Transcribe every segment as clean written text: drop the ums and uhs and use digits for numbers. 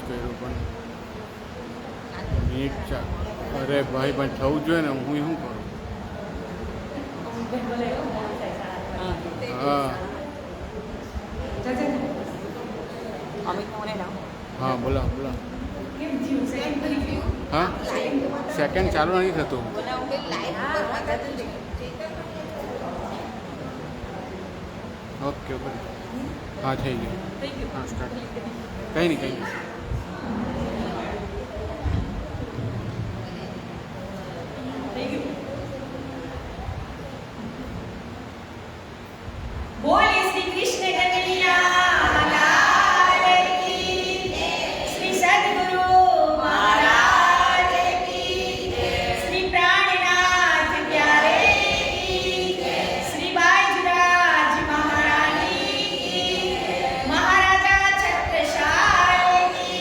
કર્યું પણ મિનિટ ચા અરે ભાઈ પણ થવું જોઈએ ને હું શું કરું હા હા બોલો બોલો હા સેકન્ડ ચાલુ નથી થતું ઓકે ઓકે હા થઈ ગયું હા સ્ટાર્ટ કંઈ નહીં કંઈ નહીં બોલે શ્રી કૃષ્ણ કનૈયા લાલ કી જય. શ્રી સદ્ગુરુ મહારાજ કી જય. શ્રી પ્રાણનાથ પ્યારે કી જય. શ્રી બાઈજરાજ મહારાણી કી જય. મહારાજા છત્રસાલ કી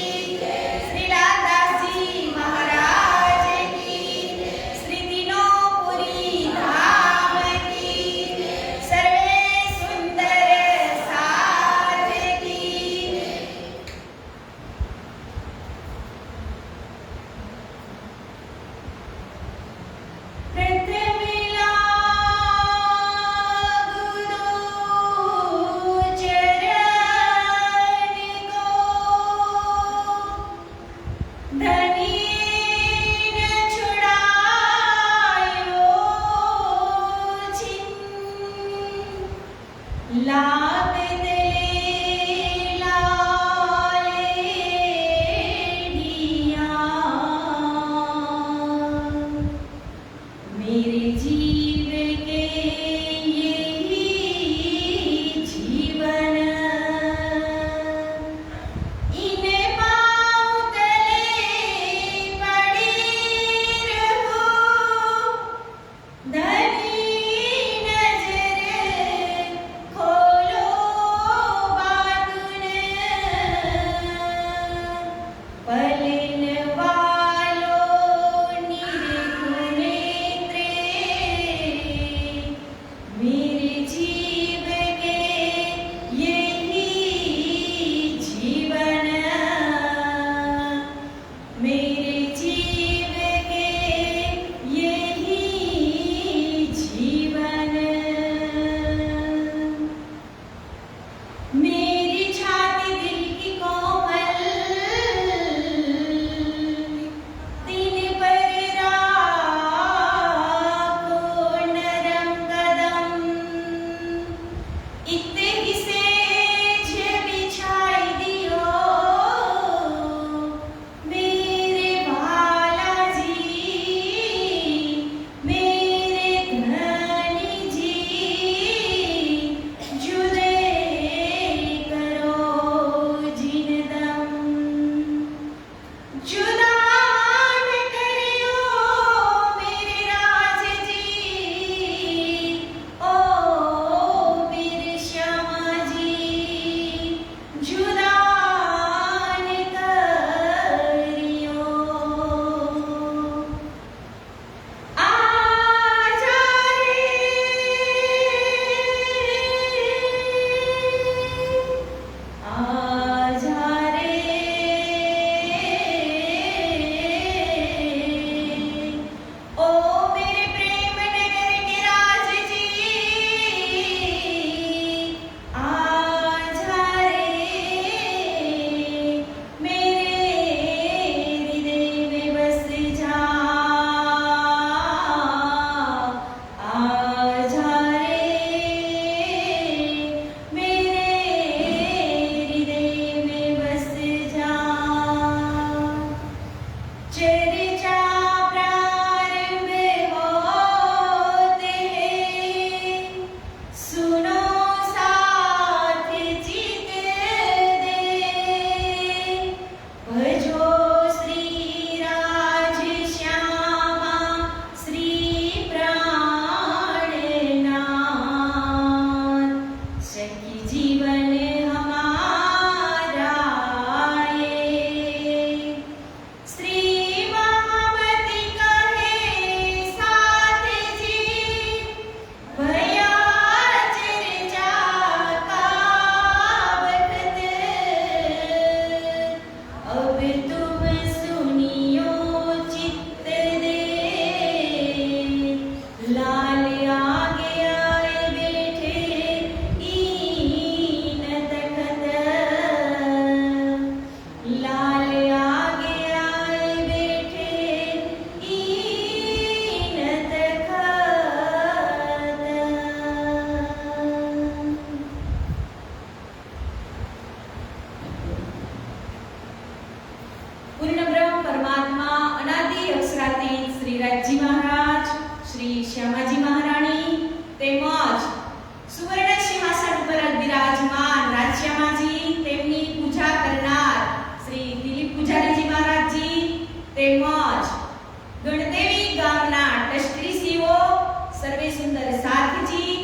સર્વે સુંદર સાથજી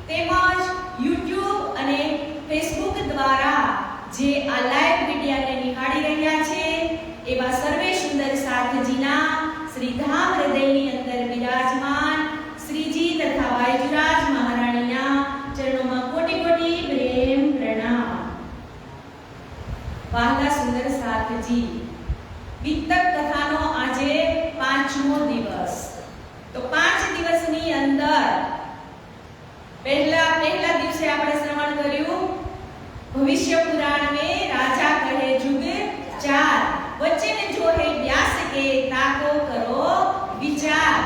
તેમજ YouTube અને Facebook દ્વારા જે આ લાઈવ વિડિયાને નિહાળી રહ્યા છે એવા સર્વે સુંદર સાથજીના શ્રીધામ હૃદયની અંદર બિરાજમાન શ્રીજી તથા વાયુરાજ મહારાણીના ચરણોમાં કોટી કોટી પ્રેમ પ્રણામ. વહાલા સુંદર સાથજી, વિતક કથાનો આજે 5મો દિવસ. તો 5 દિવસની અંદર પહેલા દિવસે આપણે શ્રવણ કર્યું ભવિષ્ય પુરાણ में राजा कहे जुग 4 वचन जो है व्यास के ताको करो विचार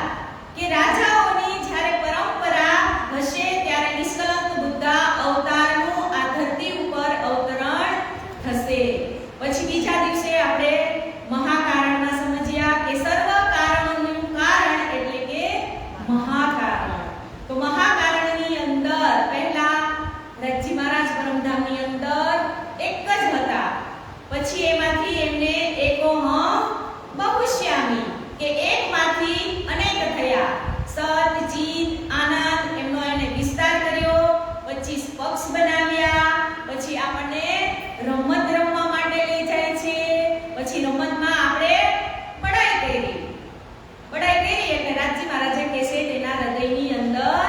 કે રાજાઓની જ્યારે પરંપરા હશે ત્યારે નિષ્કલંક બુદ્ધા અવતારનું આ ધરતી ઉપર અવતરણ થશે. પછી બીજા દિવસે આપણે મહાકારણમાં સમજ્યા કે સર્વ કારણોનું કારણ એટલે કે મહાકારણ. તો મહાકારણની અંદર પહેલા રજી મહારાજ પરમધામની અંદર એક જ હતા. પછી એમાંથી એમને એકોહમ બહુશ્યામી કે એકમાંથી અનેક થયા. સત ચિત આનંદ એમનો એને વિસ્તાર કર્યો. 25 પક્ષ બનાવ્યા. પછી આપણને રમત રમવા માટે લઈ જાય છે. પછી રમતમાં આપણે પઢાઈ કરી એટલે રાજી મહારાજે કહેશે તેના હૃદયની અંદર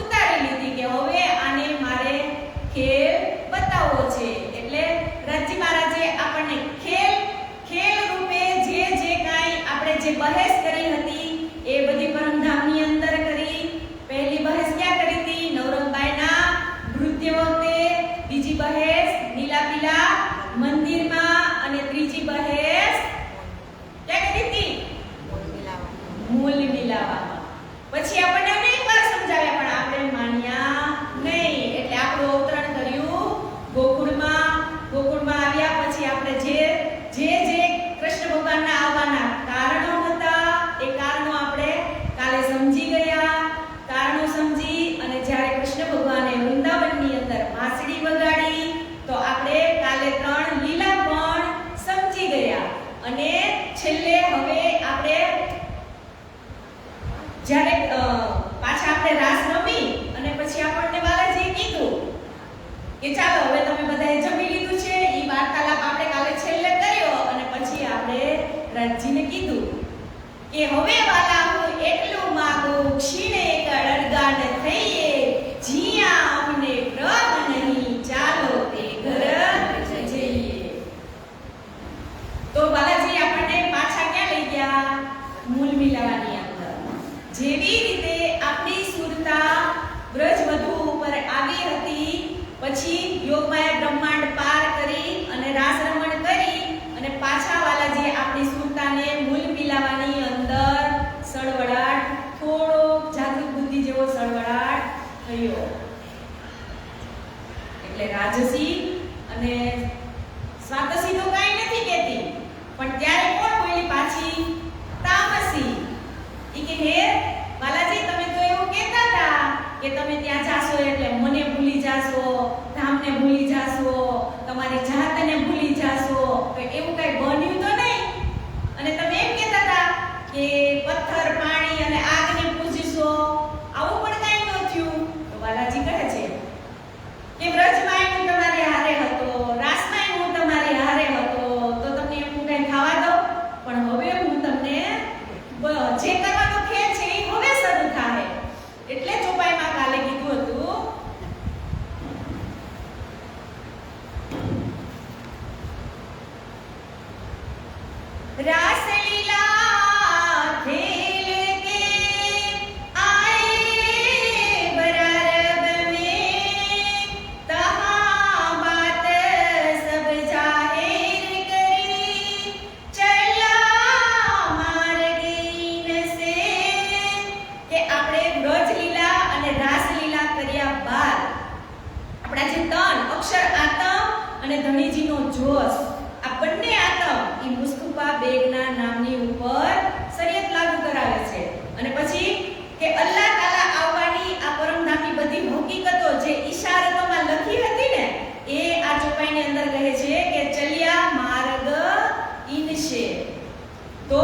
ઉતારી લીધી કે હવે આને મારે ખેલ બતાવવો છે. એટલે રાજી મહારાજે આપણને ખેલ રૂપે જે કાંઈ આપણે જે બહેસ કરી હતી એ બધી પરમધામની અંદર કરી. પહેલી બહેસ ક્યાં કરી હતી? નવરંગબાઈના નૃત્ય વખતે. બીજી બહેસ નીલાપીલા મંદિરમાં. અને ત્રીજી બહેસ ક્યાં કરી હતી? મૂલ મિલાવામાં. પછી આપણને અનેક વાર સમજાવ્યા પણ આપણે માન્યા નહીં. એટલે આપણું અવતરણ કર્યું ગોકુળમાં આવ્યા. પછી આપણે જે કૃષ્ણ ભગવાનના આવવાના કારણો હતા એ કારણો આપણે કાલે સમજી ગયા. કારણો સમજી અને જ્યારે કૃષ્ણ ભગવાને વૃંદાવનની અંદર વાંસળી વગાડી તો આપણે કાલે 3 લીલા પણ સમજી ગયા. અને છેલ્લે હવે આપણે જ્યારે પાછા આપણે રાસ રમી અને પછી આપણને બાલાજીએ કીધું કે ચાલો હવે તમે બધાએ જમી લીધું છે. એ વાર્તાલાપ આપણે કાલે છેલ્લે કર્યો અને પછી આપણે રાજજીને કીધું કે હવે વાલા હું એટલું માંગુ ક્ષીણે કડગાડ થઈએ જીયા અમને પ્રગ નહીં ચાલો તે ઘર જઈએ. તો બાલાજી આપણને પાછા ક્યાં લઈ ગયા? મૂલ મિલાવાની અંદર. જેવી રીતે આપણી સુરતા બ્રજવધુ ઉપર આવી હતી પછી યોગમાયા બ્રહ્માંડ પાર કરી અને રાસ રમણ કરી અને પાછા વાલાજી આપણી સુરતાને મૂલ મિલાવાની અંદર સળવળાટ થોડો જાગૃત બુદ્ધિ જેવો સળવળાટ થયો. એટલે રાજસી અને સ્વાતસી તો કાંઈ નથી કહેતી પણ ત્યારે કોણ બોલી પાછી? તામસી. ઈ કે હે બાલાજી તમે તો એવું કહેતા હતા કે તમે ત્યાં જાશો એટલે મને ભૂલી જાશો, ધામને ભૂલી જાશો, તમારી જાતને ભૂલી જાશો. તો એવું કઈ બન્યું તો નહીં? અને તમે એમ કહેતા હતા કે પથ્થર પાણી અને આગને પૂજશો. આવું પણ કાંઈ ન થયું. તો બાલાજી કહે છે કે વ્રજમાં હું તમારી હારે હતો, રાસમાં હું તમારી હારે હતો. તો તમને એમ કઈ ખાવા દો પણ હવે હું તમને જે કરવાનો ખેલ છે એ હવે શરૂ થાય. એટલે ચોપાઈમાં કાલે કીધું હતું રાસલીલા ખેલ કે આએ બરારબ મેં તહાં બાત સબ જાહેર કરી ચલા માર્ગીન સે. કે આપણે બ્રજલીલા અને રાસલીલા કર્યા બાદ આપણા જે 3 અક્ષર આતમ અને ધણીજીનો જોશ આ બંને આતમ એ મુસ્તફા બેગના નામની ઉપર શરીયત લાગુ કરાવે છે. અને પછી કે અલ્લાહ તાલા આવવાની આ પરમધામની બધી હકીકતો જે ઈશારતોમાં લખી હતી ને એ આ ચોપાઈની અંદર કહે છે કે ચલિયા માર્ગ ઇનશે. તો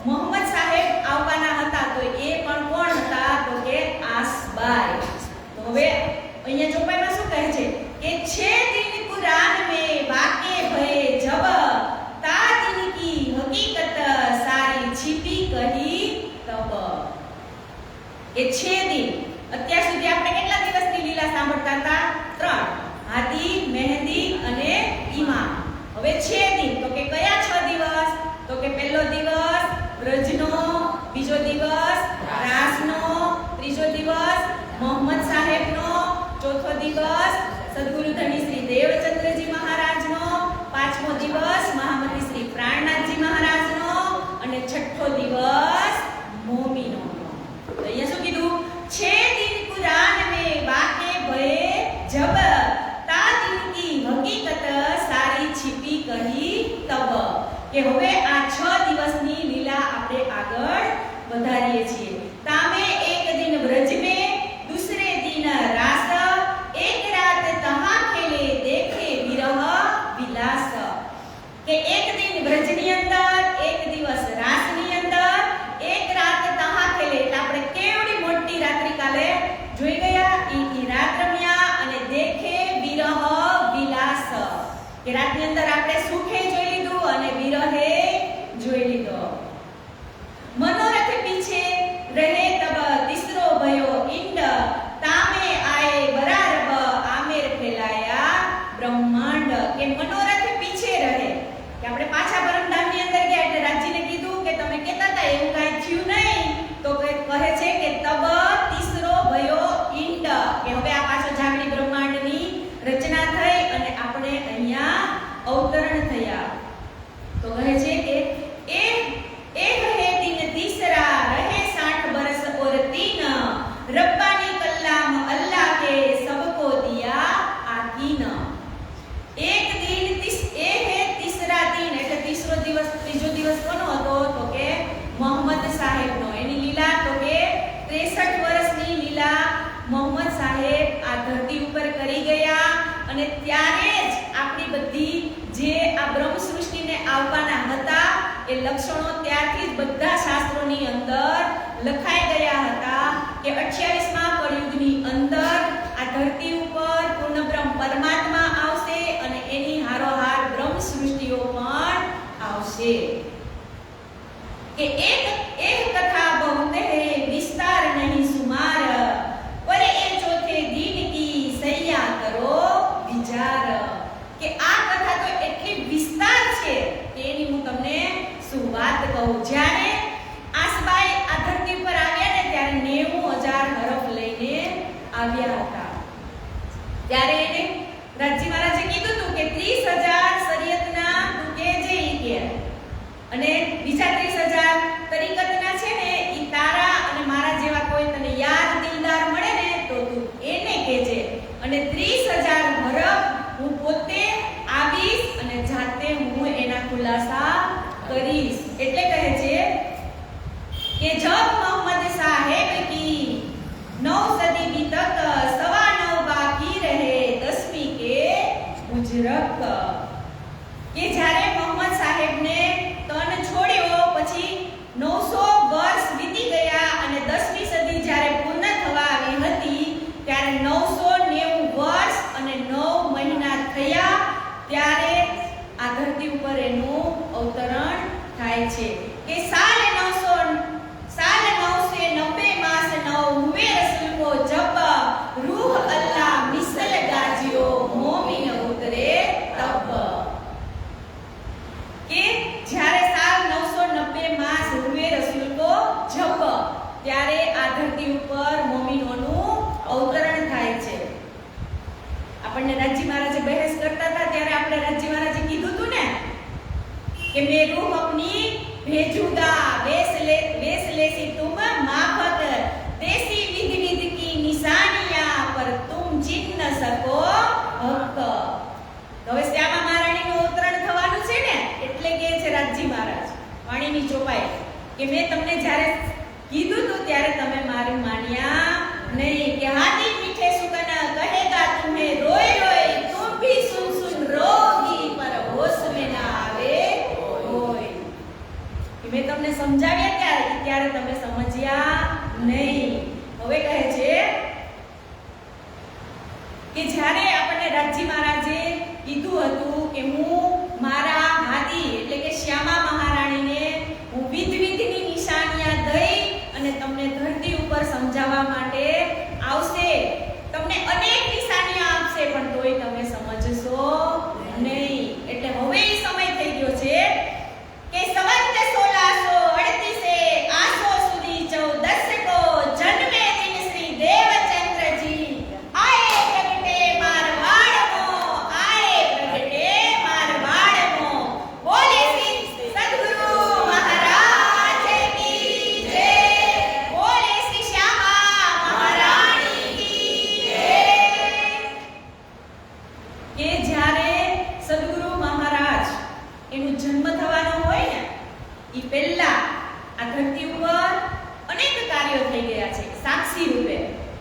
મોહમ્મદ સાહેબ આવવાના હતા તો એ પણ કોણ હતા? તો કે કે 6 દિન. અત્યાર સુધી આપણે કેટલા દિવસની લીલા સાંભળતા હતા? 3. હાદી, મહેંદી અને ઈમામ. હવે 6 દિન. તો કે કયા 6 દિવસ? તો કે પહેલો દિવસ વ્રજનો, બીજો દિવસ રાસનો, ત્રીજો દિવસ મોહમ્મદ સાહેબનો, ચોથો દિવસ સદગુરુ ધણી શ્રી દેવચંદ્રજી મહારાજનો, પાંચમો દિવસ મહામંત્રી શ્રી પ્રાણનાથજી મહારાજનો અને છઠ્ઠો દિવસ મોમીનોનો. તો અહીંયા શું કીધું? 6 दिन कुरान में बातें भये जब ता दिन की हकीकत सारी छिपी कही तब. કે હવે આ 6 દિવસની લીલા આપણે આગળ વધારીએ છીએ. તામે એક દિન વ્રજ में दूसरे दिन रास, एक रात तहां खेले देखे विरह विलास. કે એક દિન વ્રજની અંદર, એક દિવસ રાસની અંદર, એક રાત તહાં ખેલે. એટલે આપણે કેવડી મોટી રાત્રિ કાલે જોઈ ગયા. ઈ રાત રમ્યા અને દેખે વિરહ વિલાસ. કે રાતની અંદર આપણે સુખે જોઈ લીધું અને વિરહે જોઈ લીધો. मनोरथ पीछे रहे तब तीसरो भयो इंड, तामे आए बरारब आमेर फैलाया ब्रह्मांड. કે મનોરથ પીછે રહે, કે આપણે પાછા પરમધામની અંદર ગયા એટલે રાજીને કીધું કે તમે કહેતા હતા એવું કાંઈ થયું નહીં. તો કહે છે કે તબ તીસરો भयो इंड, કે હવે આ પાછો જાગણી બ્રહ્માંડની રચના થઈ અને આપણે અહીંયા અવતરણ થયા. તો કહે છે કે एक है दिन तीसरा रहे 60 बरस और 3, रब्बानी कल्लाम अल्लाह के सबको दिया आकीन. एक दिन ए है तीसरा दिन એટલે ત્રીજો દિવસ કોનો હતો? તો કે મોહમ્મદ સાહેબનો. એની લીલા તો કે 63 વર્ષની લીલા મોહમ્મદ સાહેબ આ ધરતી ઉપર કરી ગયા અને ત્યારે જ આપણી બધી જે આ બ્રહ્મ સૃષ્ટિને આવવાના હતા એ લક્ષણો ત્યારથી જ બધા શાસ્ત્રોની અંદર લખાઈ ગયા હતા કે 28મા કળયુગની અંદર આ ધરતી ઉપર પૂર્ણ બ્રહ્મ પરમાત્મા આવશે અને એની હારોહાર બ્રહ્મ સૃષ્ટિઓ પણ આવશે. કે એક કથા બહુત હૈ વિસ્તાર નહીં સુમાર, પર એ ચોથે દિન કી સૈયા કરો વિચાર. કે આ કથા તો એટલી વિસ્તાર છે કે એની હું તમને શું વાત કહું. જ્યારે આસબાઈ આ ધરતી પર આવ્યા ને ત્યારે 90,000 હરફ લઈને આવ્યા હતા. ત્યારે એને રાજી મહારાજે કીધું હતું કે 30,000 શરીયતના તું કે જે ઈ કે અને બીજા 30,000 તરીકતના છે ને ઈ તારા અને મારા જેવા કોઈ તને યાર દિલદાર મળે ને તો તું એને કહેજે. અને 30,000 હરફ હું પોતે આવીશ અને જાતે હું એના ખુલાસા કરીશ. એટલે કહે છે કે જબ મોહમ્મદ સાહેબ કી 9 સદી કી તક 9.25 બાકી રહે 10वीं के ઉજરક. કે જ્યારે મોહમ્મદ સાહેબને તન છોડ્યો પછી 900 વર્ષ વીતી ગયા અને 10મી સદી જ્યારે પૂર્ણ થવા આવી હતી ત્યારે 990 વર્ષ અને 9 મહિના થયા ત્યારે આ ધરતી ઉપર એનું અવતરણ થાય છે. કે સાલ 990 માસ 9 હુએ રસૂલ કો જબ રૂહ અલ્લાહ મિસલ ગાજિયો મોમિન ઉતરે તબ. કે જ્યારે સાલ 990 માસ હુએ રસૂલ કો જબ ત્યારે આ ધરતી ઉપર મોમિનોનું અવતરણ થાય છે. આપણને રાજી મહારાજે બહેસ કરતા હતા ત્યારે આપણે રાજી મહારાજે કીધું હતું ને કે મેં રૂહ અપની भेजूंगा वेस लेसी तुम माफक तेसी विध विध की निशानियां पर तुम जीत न सको हक. હવે શ્યામા મહારાણીનું અવતરણ થવાનું છે ને એટલે કે છે રાજી મહારાજ વાણીની ચોપાઈ કે મેં તમને જ્યારે કીધું હતું ત્યારે તમે મારું માન્યા નહીં. કે હાથી મીઠે સુકન કહેગા તુમ્હે રોય રોય તુમ ભી સુન સુન રોગી પર હોશ में ના આવે રોય. મેં તમને સમજાવ્યા ત્યારે તમે સમજ્યા નહીં. હવે કહે છે કે જ્યારે આપણને રાજી મહારાજે કીધું હતું કે હું મારા હાદી એટલે કે શ્યામા મહારાણીને હું વિધ વિધની નિશાનિયા દઈ અને તમને ધરતી ઉપર સમજાવવા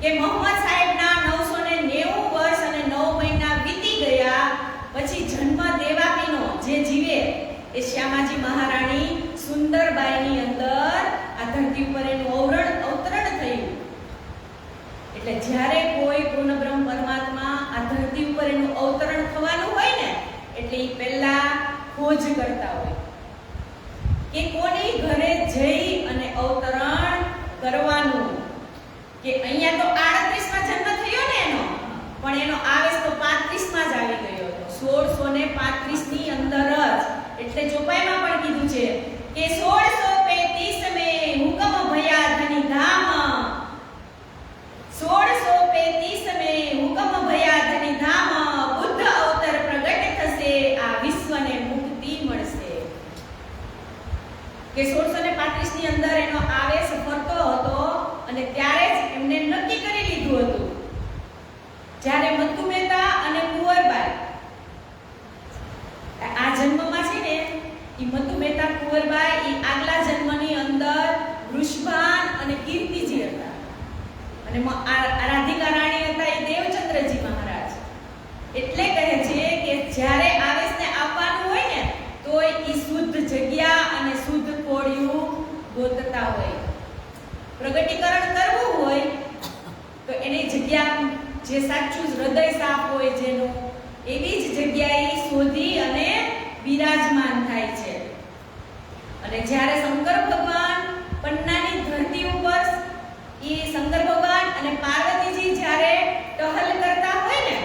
કે મોહમ્મદ સાહેબના 990 વર્ષ અને 9 મહિના વીતી ગયા પછી જન્મ દેવાપીનો જે જીવે એ શ્યામાજી મહારાણી સુંદરબાઈની અંદર આ ધરતી ઉપર એનું અવતરણ થયું. એટલે જ્યારે કોઈ પૂર્ણ બ્રહ્મ પરમાત્મા આ ધરતી ઉપર એનું અવતરણ થવાનું હોય ને એટલે એ પહેલા ખોજ કરતા હોય કે કોની ઘરે જઈ અને અવતરણ કરવાનું. કે અહીંયા તો 38માં જન્મ થયો ને એનો, પણ એનો આવેશ તો 35માં જ આવી ગયો હતો, 1635 ની અંદર જ. એટલે ચોપાઈમાં પણ કીધું છે કે 1635 મે હુકમ ભયા ધની ધામ, 1635 મે હુકમ ભયા ધની ધામ, બુદ્ધ અવતાર પ્રગટ થશે, આ વિશ્વને મુક્તિ મળશે. કે 1635 ની અંદર એનો આવેશ ફરતો હતો અને ત્યારે જ એમને નક્કી કરી લીધું હતું. જ્યારે મત્તુ મહેતા અને કુંવરબાઈ આ જન્મમાં છે ને, ઈ મત્તુ મહેતા કુંવરબાઈ ઈ આગલા જન્મની અંદર વૃષભાન અને કીર્તિજી હતા અને રાધિકા રાણી હતા એ દેવચંદ્રજી મહારાજ. એટલે કહે છે કે જ્યારે આવેશને આપવાનું હોય ને તો ઈ શુદ્ધ જગ્યા અને શુદ્ધ કોળિયું ગોતતા હોય. પ્રગટીકરણ કરવું હોય તો એની જગ્યા જે સાચું હૃદય સાફ હોય જેનું, એવી જ જગ્યાએ શોધી અને બિરાજમાન થાય છે. અને જ્યારે શંકર ભગવાન પન્નાની ધરતી ઉપર એ શંકર ભગવાન અને પાર્વતીજી જ્યારે ટહલ કરતા હોય ને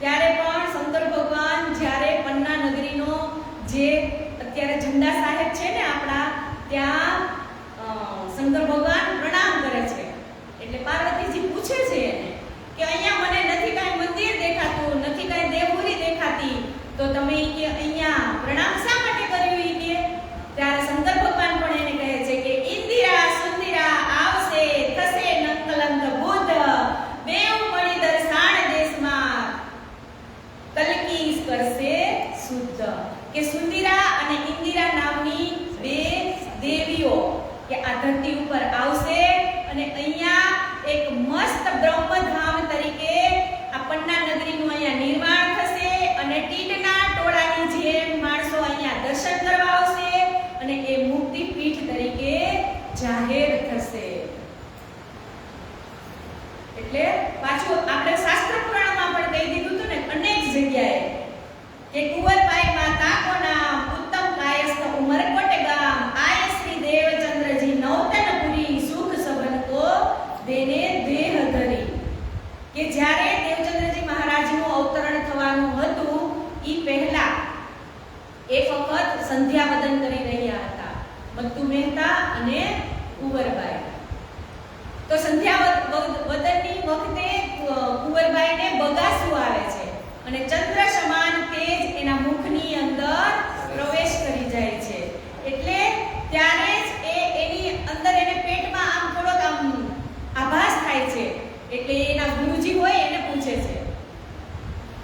ત્યારે પણ શંકર ભગવાન જ્યારે પન્ના નગરીનો જે અત્યારે ઝંડા સાહેબ છે ને આપણા ત્યાં શંકર ભગવાન પ્રણામ કરે છે. એટલે પાર્વતીજી પૂછે છે એને કે અહીંયા મને નથી કાંઈ મંદિર દેખાતું, નથી કાંઈ દેવપુરી દેખાતી, તો તમે કે અહીંયા પ્રણામ શા માટે કર્યું ઈ કે? ત્યારે શંકર ભગવાન પણ એને કહે છે કે ઇન્દિરા સુંદિરા આવશે, થશે નકલંક બુદ્ધ, બેઉ મળી દર્શાણ દેશમાં કલકી કરશે શુદ્ધ. કે સુંદિરા અને ઇન્દિરા નામની બે દેવીઓ કે આ ધરતી ઉપર આવશે અને અહીંયા એક મસ્ત બ્રહ્મધામ તરીકે આ પન્ના નગરીનું અહીંયા નિર્માણ થશે અને ટીડના ટોળાની જેમ માણસો અહીંયા દર્શન કરવા આવશે અને એ મુક્તિ પીઠ તરીકે જાહેર થશે. એટલે પાછું આપણે શાસ્ત્ર પુરાણમાં પણ કહી દીધું હતું ને અનેક જગ્યાએ કે કુંવરબાઈ માતા કો નામ ઉત્તમ કાયસ્થ ઉમરકોટ ગામ, આય શ્રી દેવચંદ્રજી નૌતનપુરી સુખ સબન કો દેને દેહ ધરી. કે જ્યારે દેવચંદ્રજી મહારાજનું અવતરણ થવાનું હતું ઈ પહેલા એક વખત સંધ્યાવદન કરી રહ્યા હતા મત્તુ મહેતા અને કુંવરબાઈ. તો સંધ્યાવદનની વખતે કુંવરબાઈને બગાસું આવે છે અને ચંદ્ર સમાન તેજ એના મુખની અંદર પ્રવેશ કરી જાય છે. એટલે ત્યારે જ એની અંદર એને પેટમાં આમ થોડોક આમ આભાસ થાય છે. એટલે એના ગુરુજી હોય એને પૂછે છે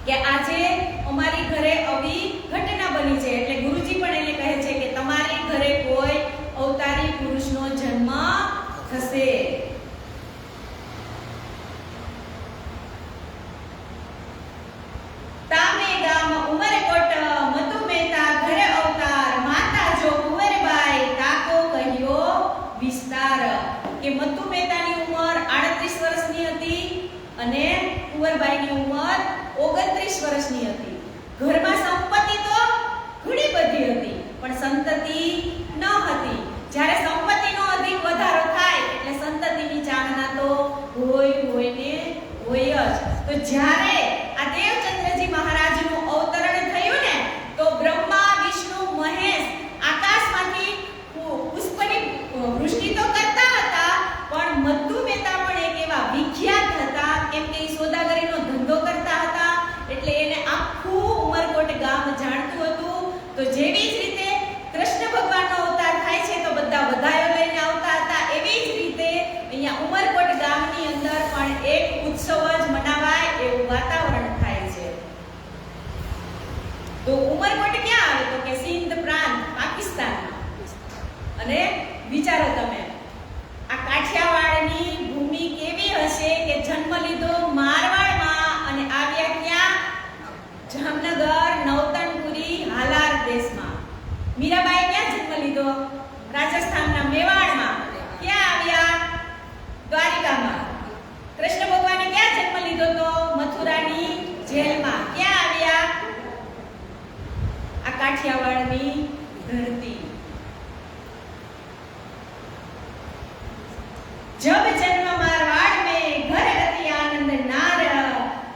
કે આજે અમારી ઘરે આવી ઘટના બની છે. એટલે ગુરુજી પણ એને કહે છે કે તમારી ઘરે કોઈ અવતારી પુરુષનો જન્મ થશે. તામે ગામ ઉમરકોટ મત્તુ મહેતા ઘરે અવતાર, માતા જો કુંવરબાઈ તાકો કહ્યો વિસ્તાર. કે મત્તુ મહેતાની ઉંમર 38 વર્ષની હતી અને કુંવરબાઈની ઉંમર 29 વર્ષની હતી. ઘરમાં સંપત્તિ તો ઘણી બધી હતી પણ સંતતિ ન હતી. જ્યારે સંપત્તિનો અધિક વધારો થાય એટલે સંતતિની ચાહના તો હોય ને હોય જ. તો જ્યારે આ દેવચંદ્રજી મહારાજનું અવતરણ થયું ને તો બ્રહ્મા વિષ્ણુ મહેશ આકાશમાંથી પુષ્પની વૃષ્ટિ તો કરતા હતા પણ મત્તુ મહેતા પણ એક એવા વિખ્યાત હતા કેમ કે સોદાગરીનો ધંધો કરતા હતા. એટલે એને આખું ઉમરકોટ ગામ જાણતું હતું. તો જેવી જ રીતે કૃષ્ણ ભગવાનનો અવતાર થાય છે તો બધા વધાયો લઈને આવતા હતા, એવી જ રીતે અહીંયા ઉમરકોટ ગામની અંદર પણ એક ઉત્સવ જ મનાવાય એવું વાતાવરણ થાય છે. તો ઉમરકોટ ક્યાં આવે તો કે સિંધ પ્રાંત પાકિસ્તાનમાં. અને વિચારો તમે આ કાઠિયાવાડની ભૂમિ કેવી હશે કે લીધો? રાજસ્થાનના મેવાડમાં. ક્યાં આવ્યા? દ્વારિકામાં. કૃષ્ણ ભગવાને ક્યાં જન્મ લીધો તો? મથુરાની જેલમાં. ક્યાં આવ્યા? આ કાઠિયાવાડની ધરતી. जब जन्म मारवाड़ में घर गति आनंद नार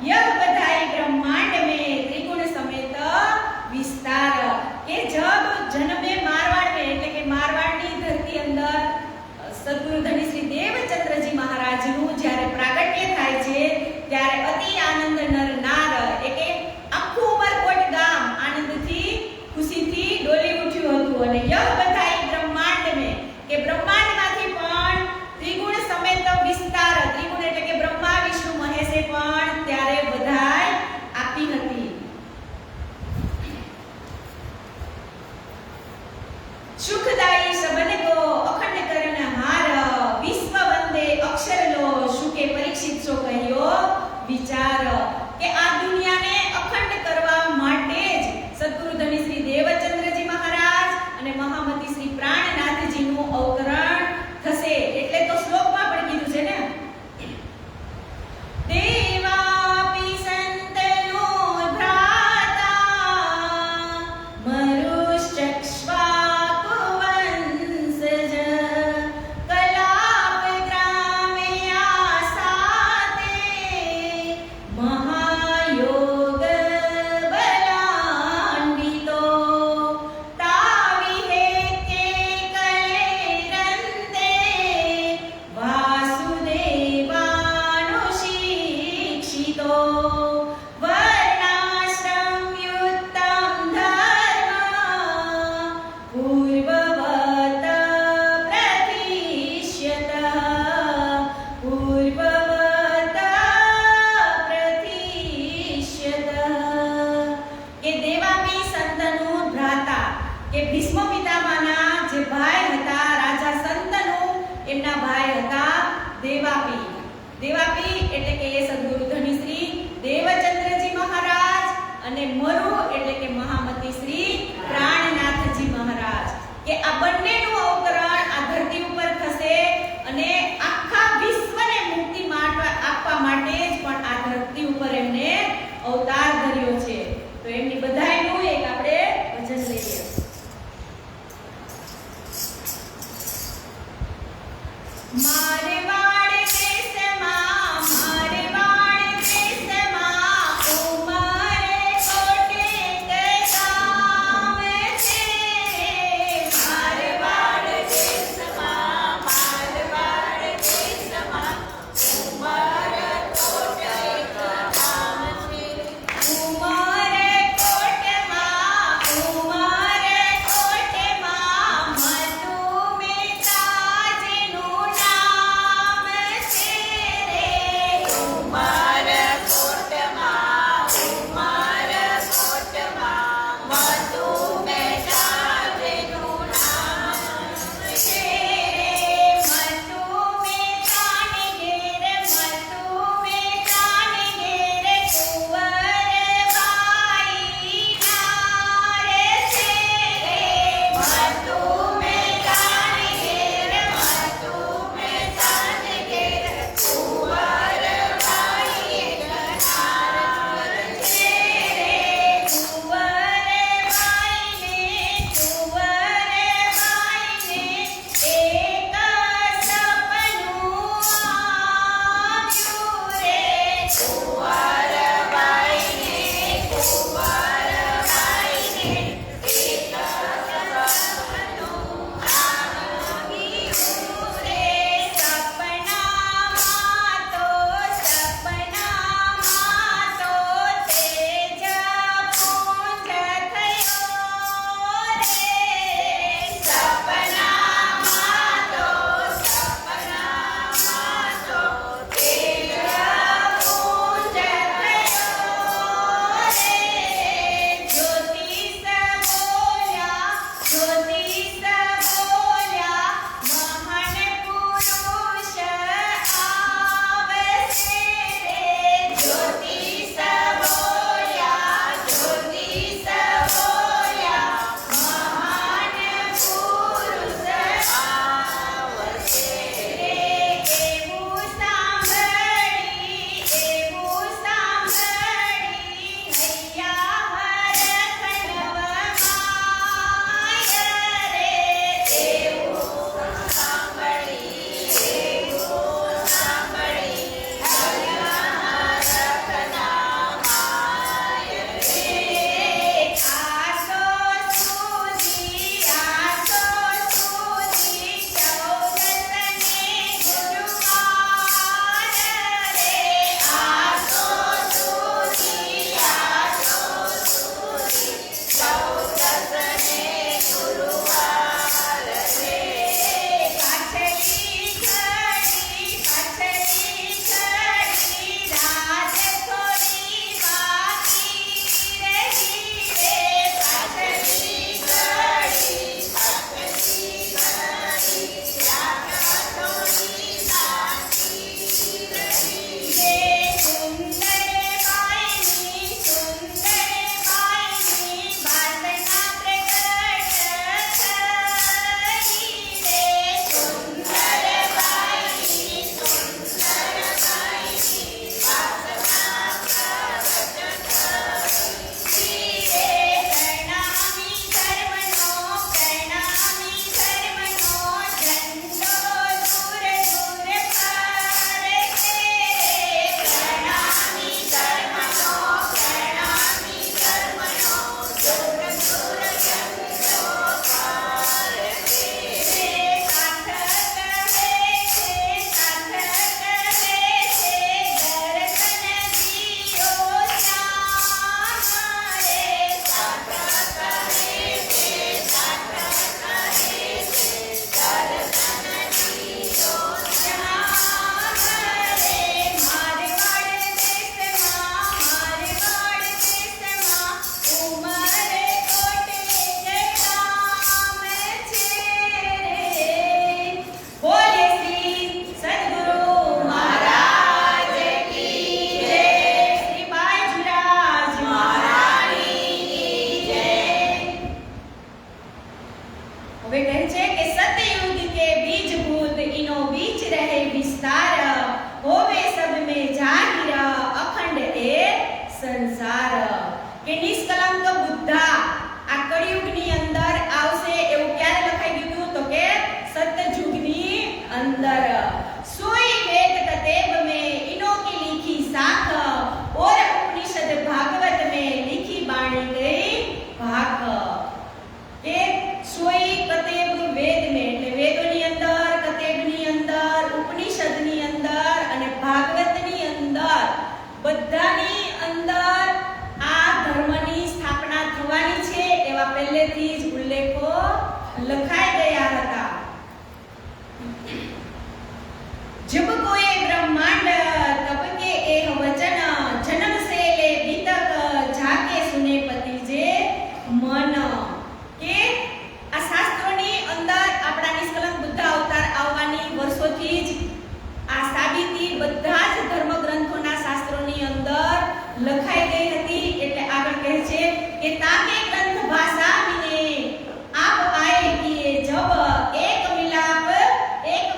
यह बधाई ब्रह्मांड में त्रिगुण समेत विस्तार. કે જબ જન્મે મારવાડ में એટલે કે મારવાડની ધરતી અંદર સદગુરુ ધણી શ્રી દેવચંદ્રજી મહારાજનું જ્યારે પ્રાગટ્ય થાય છે ત્યારે અતિ આનંદ નર નાર એટલે કે આખું ઉમરકોટ ગામ આનંદથી ખુશીથી ડોલી ઉઠ્યું હતું. અને યહ બધાઈ બ્રહ્માંડ में કે બ્રહ્માંડમાંથી પણ ત્રિગુણ સમેત વિસ્તાર, ત્રિગુણ એટલે કે બ્રહ્મા વિષ્ણુ મહેશે પણ ત્યારે બધાઈ આપી હતી. સુખદાયી सबन को अखंड करण हार विश्व वंदे अक्षर लो शुके परीक्षित सो કહ્યો વિચાર. કે આ દુનિયાને અખંડ કરવા માટે જ સદગુરુ ધણી શ્રી દેવચંદ્રજી મહારાજ અને મહામતી શ્રી પ્રાણનાથજીનું અવતરણ થશે. એટલે તો શ્લોકમાં પણ કીધું છે ને, દેવાપી સંતનો ભ્રાતા મરુશ્ચક્ષ્વા કુવંસજ કલાપ ગ્રામે આસાતે મહાયોગ બલાન્વિતો તાવિહેત્ય કલેરંતે વાસુદેવાનુશિક્ષિતો વર્ણાશ્રમયુક્તં ધર્મ પૂર્વવત પ્રતિષ્યત પૂર્વવત પ્રતિષ્યત. કે દેવાપી સંતનું ભ્રાતા કે ભીષ્મ પિતામહના જે ભાઈ હતા રાજા સંતનુ એમના ભાઈ હતા દેવાપી. દેવાપી એટલે કે એ સદગુરુ ધણી શ્રી દેવચંદ્રજી મહારાજ અને મરુ એટલે કે મહામતી શ્રી પ્રાણનાથજી મહારાજ. કે આ બંનેનું અવતરણ આ ધરતી ઉપર થશે અને આખા વિશ્વને મુક્તિ આપવા માટે જ પણ આ ધરતી ઉપર એમને અવતાર ધર્યો છે. તો એમની બધાયનું એક આપણે ભજન લઈએ. મારવાડ દેશમાં મારવાડ દેશમાં ઉમરે કોટે ગામ છે. મારવાડ जब कोई ब्रह्मांड तब के एह वचन जन्म से ले बीतक जाके सुने पति जे मन के આ શાસ્ત્રોની અંદર આપણા નિષ્કલંક બુદ્ધ અવતાર આવવાની વર્ષોથી જ આ સાબિતી બધા જ ધર્મ ગ્રંથોના શાસ્ત્રોની અંદર લખાઈ ગઈ હતી. એટલે આગળ કહે છે કે તાકે ગ્રંથ ભાષા મિને આપ આए किए जब एक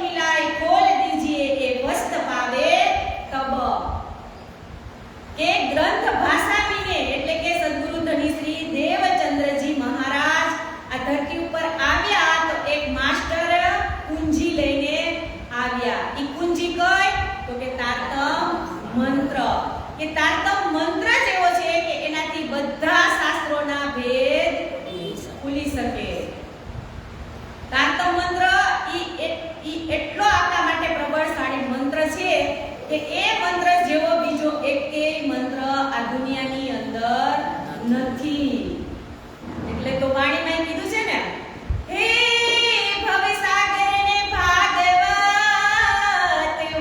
मिलाई खोल दीजिए ए वस्त पावे तब કે ગ્રંથ ભાષા મિને એટલે કે સદગુરુ ધની શ્રી દેવચંદ્રજી મહારાજ આ ધરતી ઉપર આવ્યા તો એક માસ્ટર કુંજી લઈને આવ્યા. ઈ કુંજી કઈ તો કે તારતમ મંત્ર. કે તારતમ મંત્ર જેવો છે કે એનાથી બધા શાસ્ત્રોના ભેદ ખુલી શકે. તારતમ મંત્ર ઈ એટલો આપણા માટે પ્રબળશાળી મંત્ર છે કે એ મંત્ર જેવો બીજો એકેય મંત્ર આ દુનિયાની અંદર નથી. એટલે તો વાણીમાં કીધું છે ને, હે ભવસાગર ને ભાગવત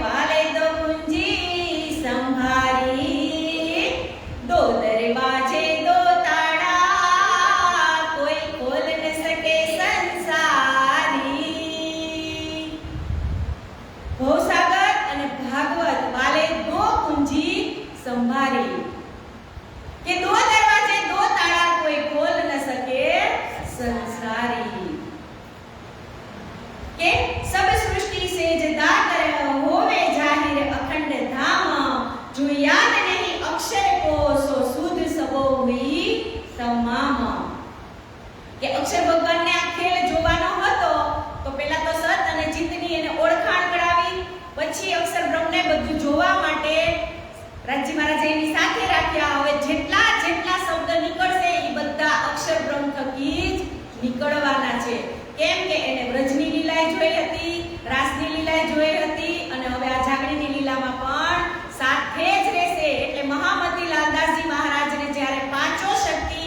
વાલે દો કુંજી સંભારી, દો દરવાજે દો તાળા કોઈ ખોલ ન શકે સંસારી. ભવસાગર અને ભાગવત વાલે દો કુંજી સંભારી કે દो दरवाजे दो ताला कोई खोल न सके संसारी. के सब सृष्टि से जदा कर होवे जाहिर अखंड धाम, जो याद नहीं अक्षर को सो शुद्ध सबो हुई तमाम. કે અક્ષર ભગવાનને આ ખેલ જોવાનો હતો તો પહેલા તો સત અને ચિત્તની એને ઓળખાણ કરાવી, પછી અક્ષર બ્રહ્મને બધું જોવા માટે રાજી મહારાજે એની સાથે રાખ્યા. હવે જેટલા જેટલા શબ્દ નીકળશે એ બધા અક્ષર બ્રહ્મ થકી જ નીકળવાના છે. કેમ કે એને વ્રજની લીલાએ જોઈ હતી, રાસની લીલાએ જોઈ હતી અને હવે આ જાગણીની લીલામાં પણ સાથે જ રહેશે. એટલે મહામતી લાલદાસજી મહારાજને જ્યારે પાંચો શક્તિ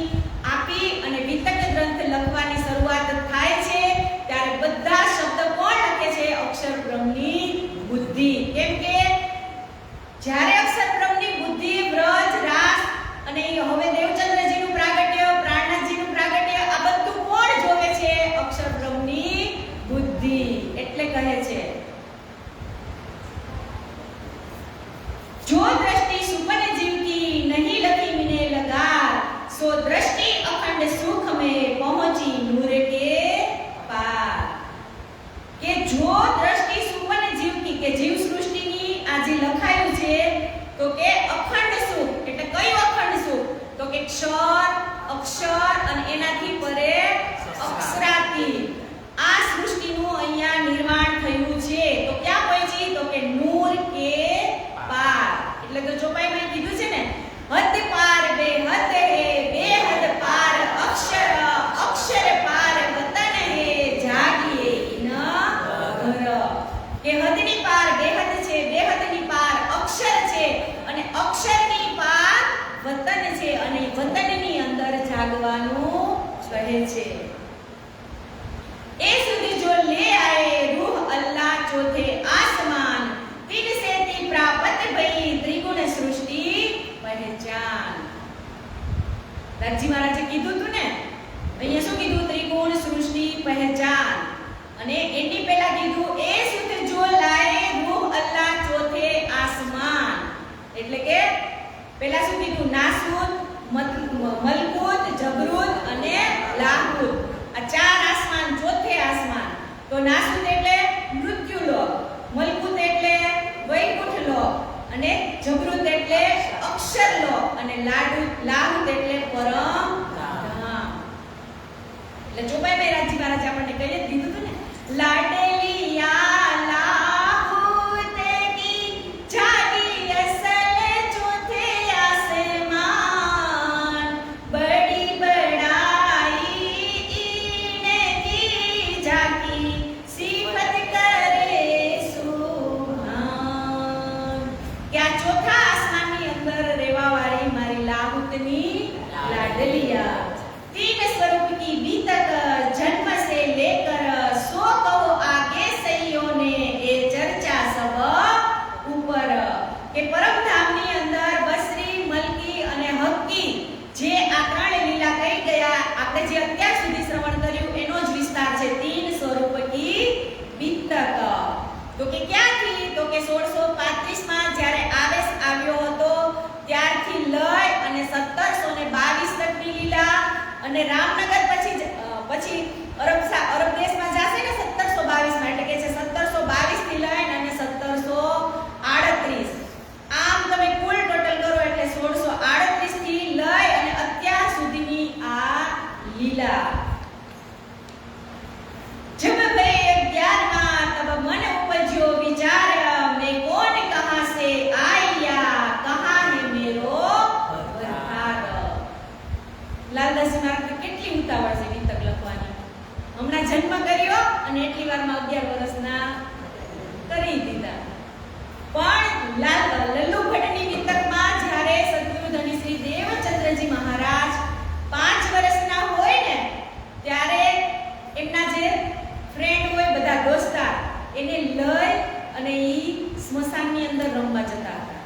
આપી અને વિતક ગ્રંથ લખવાની શરૂઆત થાય છે ત્યારે બધા શબ્દ કોણ લખે છે? અક્ષર બ્રહ્મની બુદ્ધિ. કેમ કે જ્યારે અક્ષર બ્રહ્મની બુદ્ધિ વ્રજ રાસ અને હવે દેવચંદ્રજીનું પ્રાગટ્ય, પ્રાણનાથજીનું પ્રાગટ્ય આ બધું કોણ જોવે છે? અક્ષર બ્રહ્મની બુદ્ધિ. એટલે કહે છે જો દ્રષ્ટિ સુપન જીવ की नहीं लगी मिने लगा, सो दृष्टि अखंड सुख में पहुंची नूर के पार. કે જો દ્રષ્ટિ સુપન જીવ की કે જીવ સૃષ્ટિની આ જે લખાયું છે તો કે અખંડ સુખ. એટલે કયું અખંડ સુખ? તો કે ક્ષર, અક્ષર અને એનાથી પરે અક્ષરાતી. આ સૃષ્ટિનું અહીંયા નિર્માણ થયું છે તો ક્યાં પહોંચી? તો કે નૂર કે પાર. એટલે તો ચોપાઈમાં કીધું છે ને, હદ પાર બેહદ હે બેહદ પાર અક્ષર, અક્ષર પાર વતન હે જાગીએ ન ઘર. કે હદની પાર બેહદ છે, બેહદની પાર અક્ષર છે અને અક્ષરની પાર વતન છે અને વતનની અંદર જાગવાનું કહે છે. એ સુધી જો લે આए रूह अल्लाह चौथे आसमान, तीन से ती प्राप्त भई त्रिगुण सृष्टि पहचान. રાજી મહારાજે કીધું તું ને, અહીંયા શું કીધું? ત્રિગુણ સૃષ્ટિ પહેચાન. અને એની પહેલા કીધું એ સુધ જો લાए रूह अल्लाह चौथे आसमान. એટલે કે પહેલા શું કીધું? નાસૂત, મલકૂત, જબરૂત અને લાહૂત. આ ચાર આસમાન, ચોથે આસમાન. તો નાસૂત એટલે મૃત્યુલોક, મલકૂત એટલે વૈકુંઠ લોક અને જબરૂત એટલે અક્ષરલોક અને લાહૂત એટલે પરમ ધામ. એટલે ચોપાઈમાં રાજી મહારાજ આપણને કહી જ દીધું હતું ને, લાડલિયા લાહૂત કી જાગી અસલ ચોથે આસમાન, બડી બડાઈ ઇનકી જાકી સિફત કરે સુહાન. કે આ ચોથા આસમાનની અંદર રહેવાવાળી મારી લાહૂતની लाडलिया तीन स्वरूप की बीतक जन्म से लेकर सो कहो અને રામનગર પછી અરબ દેશમાં જશે ને 1722 માં, એટલે કે છે 1722 થી લઈને અને 1738. આમ તમે કુલ ટોટલ કરો એટલે 1638 થી લઈ અને અત્યાર સુધીની આ લીલા. जब भय 11वां तब मन उपजो विचार, मैं कौन कहां से आया, कहां है मेरो वरदार. લાલદાસજી મહારાજ કેટલી ઉતાવળ છે ગીતક લખવાની. હમણાં જન્મ કર્યો અને એટલી વારમાં 11 વર્ષના કરી દીધા. પણ લલ્લુ ભટ્ટની ગીતકમાં જ્યારે સદગુરુ ધણી શ્રી દેવચંદ્રજી મહારાજ 5 વર્ષના હોય ને ત્યારે એમના જે ફ્રેન્ડ હોય, બધા દોસ્તાર, એને લઈ અને ઈ સ્મશાનની અંદર રમવા જતા હતા.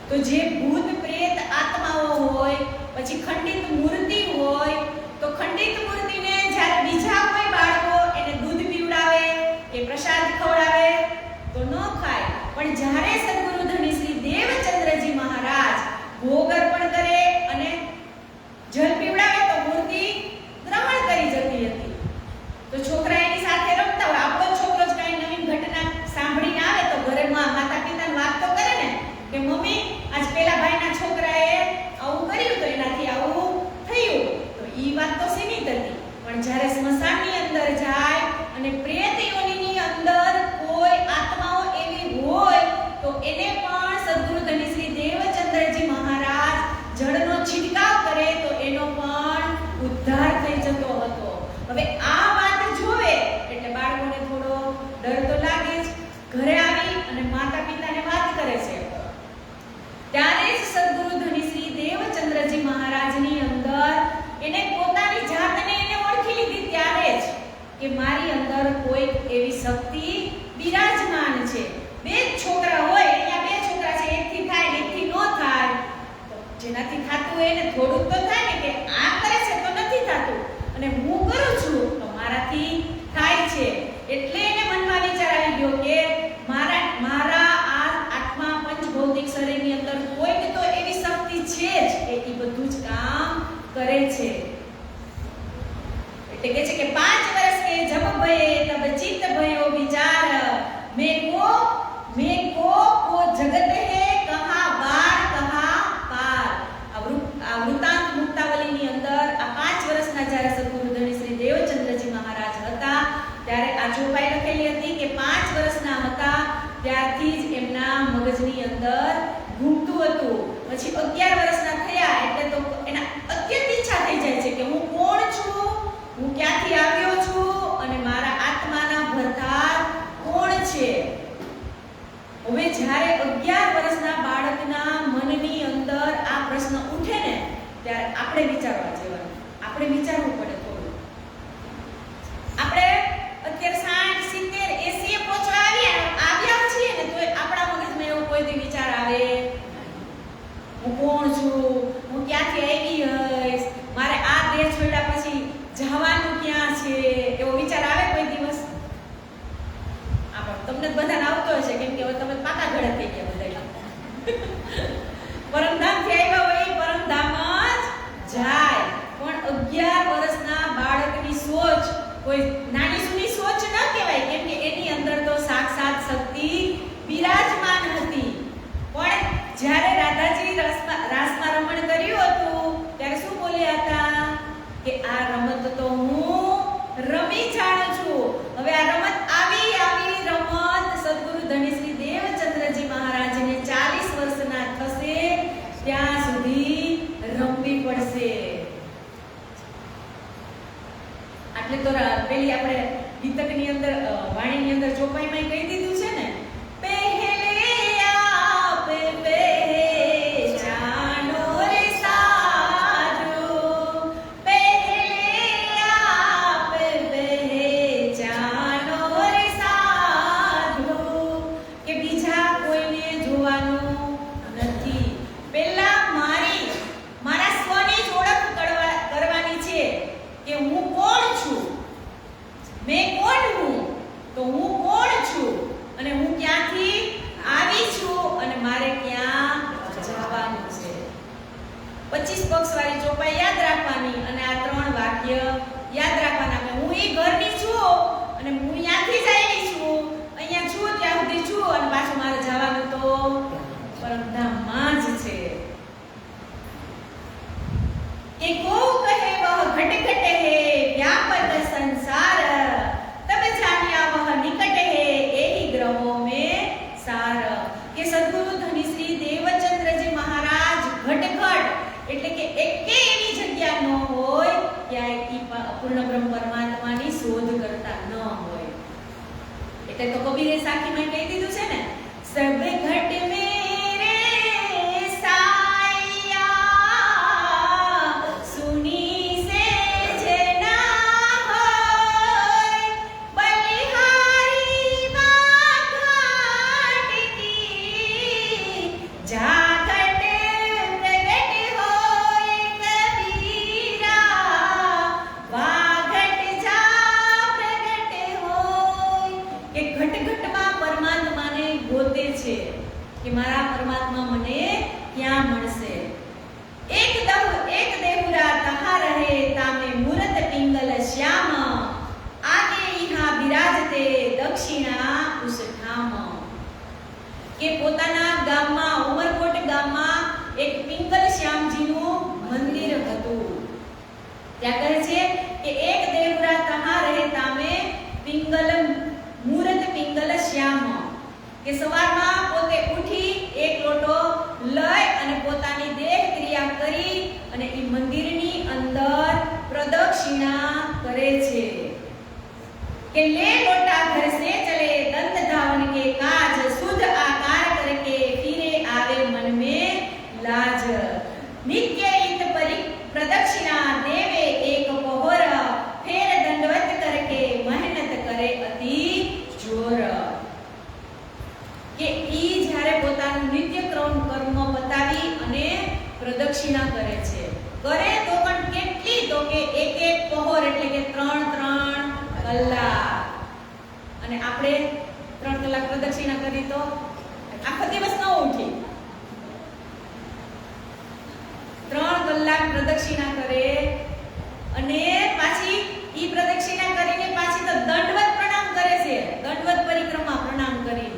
તો જે ભૂત પ્રેત આત્માઓ હોય, પછી ખંડિત મૂર્તિ હોય, તો ખંડિત મૂર્તિને જ્યારે બીજા કોઈ બાળકો એને દૂધ પીવડાવે કે પ્રસાદ ખવડાવે તો ન ખાય. પણ જ્યારે સદગુરુ ધણી શ્રી દેવચંદ્રજી મહારાજ ભોગ અર્પણ કરે અને જલ પીવડાવે તો મૂર્તિ ગ્રહણ કરી જતી હતી. તો છોકરા એની સાથે રમતા હોય. આપણો છોકરો જ કઈ નવીન ઘટના સાંભળીને આવે તો ઘરે માતા પિતાને વાત તો કરે ને કે મમ્મી આજ પેલા ભાઈના છોકરાએ આવું કર્યું તો એનાથી આવું થયું. તો ઈ વાત તો સીમિત હતી. પણ જ્યારે સ્મશાનની અંદર જાય અને પ્રેત યોનિની અંદર કોઈ આત્માઓ એવી હોય તો એને પણ સદગુરુ ધણી શ્રી દેવચંદ્રજી મહારાજ જળનો છિડકાવ કરે તો એનો પણ ઉદ્ધાર થઈ જતો હતો. હવે આ વાત જોવે એટલે બાળકોને થોડો ડર તો લાગે જ. ઘરે આવી અને માતા પિતાને વાત કરે છે. ત્યારે જ સદગુરુ ધણી શ્રી દેવચંદ્રજી મહારાજની અંદર એને પોતાની જાતને એને ઓળખી લીધી. ત્યારે જ કે મારી અંદર કોઈક એવી શક્તિ બિરાજમાન છે. 2 છોકરા હોય, અહીંયા 2 છોકરા છે, એકથી થાય ને એકથી ન થાય. તો જેનાથી થાતું હોય એને થોડુંક તો થાય ને કે આ કરે છે તો નથી થાતું અને હું કરું છું તો મારાથી થાય છે. એટલે એને મનમાં વિચાર આવી ગયો કે મારા આ આત્મા પંચભૌતિક શરીરની અંદર કોઈક તો એવી શક્તિ છે જ કે એ બધું જ કામ કરે છે. એટલે કે છે કે 5 વર્ષ કે જબ ભયે તબ ચિત્ત ભયો વિચાર, મેં કો જગત હે કહા બાર કહા પાર. આ વૃતાંત મુક્તાવલીની અંદર આ 5 વર્ષના જ્યારે સદગુરુ ધણી શ્રી દેવચંદ્રજી મહારાજ હતા ત્યારે આ ચોપાઈ લખેલી હતી કે 5 વર્ષના હતા ત્યારથી જ એમના મગજની અંદર ઘૂમતું હતું. પછી 11 વર્ષના થયા એટલે તો એના અત્યંત ઈચ્છા થઈ જાય છે કે હું કોણ છું, હું ક્યાંથી આવ્યો છું અને મારા આત્માના ભરતાર કોણ છે. હવે જ્યારે 11 વર્ષના બાળકના મનની અંદર આ પ્રશ્ન ઉઠે ને ત્યારે આપણે વિચારવા જેવાનું. આપણે વિચારવું પડે થોડું. આપણે અત્યારે 60, 70, 80 પહોંચવા આવ્યા છીએ ને તો આપણા મગજમાં એવો કોઈ દી વિચાર આવે હું કોણ છું, હું ક્યાંથી આવી હઈશ, મારે આ દેશ છોડ્યા પછી જવાનું ક્યાં છે, એવો વિચાર આવે કોઈ દિવસ? તમને બધાને આવતો હશે કેમ કે હવે તમે પાકા ગળે થઈ ગયા બધા. પરમધામ થી આવ્યા હોય પરમધામ જ જાય. પણ 11 વર્ષ ગૌરી સાખીમાં કહી દીધું છે ને, સબ ઘટ મેરે સાયા સુની સે जना હોય બલિહારી માં ઘાટ કી જાગટ પ્રગટ હોય કબીરા વાગટ જા પ્રગટ હોય કે ઘટ ઘટમાં પરમાત્માને ગોતે છે કે મારા પરમાત્મા મને ક્યાં મળશે। એક દેહુરા તહા રહે તામે મૂરત પિંગલ શ્યામ આગે ઈહા બિરાજતે દક્ષિણા ઉસ ઠામ કે પોતાના ગામમાં ઉમરકોટ ગામમાં એક પિંગલ શ્યામજીનું મંદિર હતું। ત્યાં કહે છે કે એક દેવરા તહા રહે તામે પિંગલ મૂરત પિંગલ શ્યામ કે સવારમાં પોતે ઉઠી એક લોટો લઈ અને પોતાની દેહ ક્રિયા કરી અને એ મંદિરની અંદર પ્રદક્ષિણા કરે છે કે ले लोटा घर से चले दंत धावन के काज शुद्ध आकार करके फिरे आवे मन में लाज नित्य इत प्रदक्षिणा देवे एक पहोर फेर दंडवत करके मेहनत करे अति जोर કે ઈ જ્યારે પોતાનું નિત્ય કર્મ બતાવી અને પ્રદક્ષિણા કરે છે કરે તો પણ કેટલી તો કે એક એક પહોર એટલે કે 3 કલાક અને આપણે 3 કલાક પ્રદક્ષિણા કરી તો આખો દિવસ ન ઉઠી 3 કલાક પ્રદક્ષિણા કરે અને પાછી ઈ પ્રદક્ષિણા કરીને પાછી તો દંડવત પ્રણામ કરે છે દંડવત પરિક્રમા પ્રણામ કરીને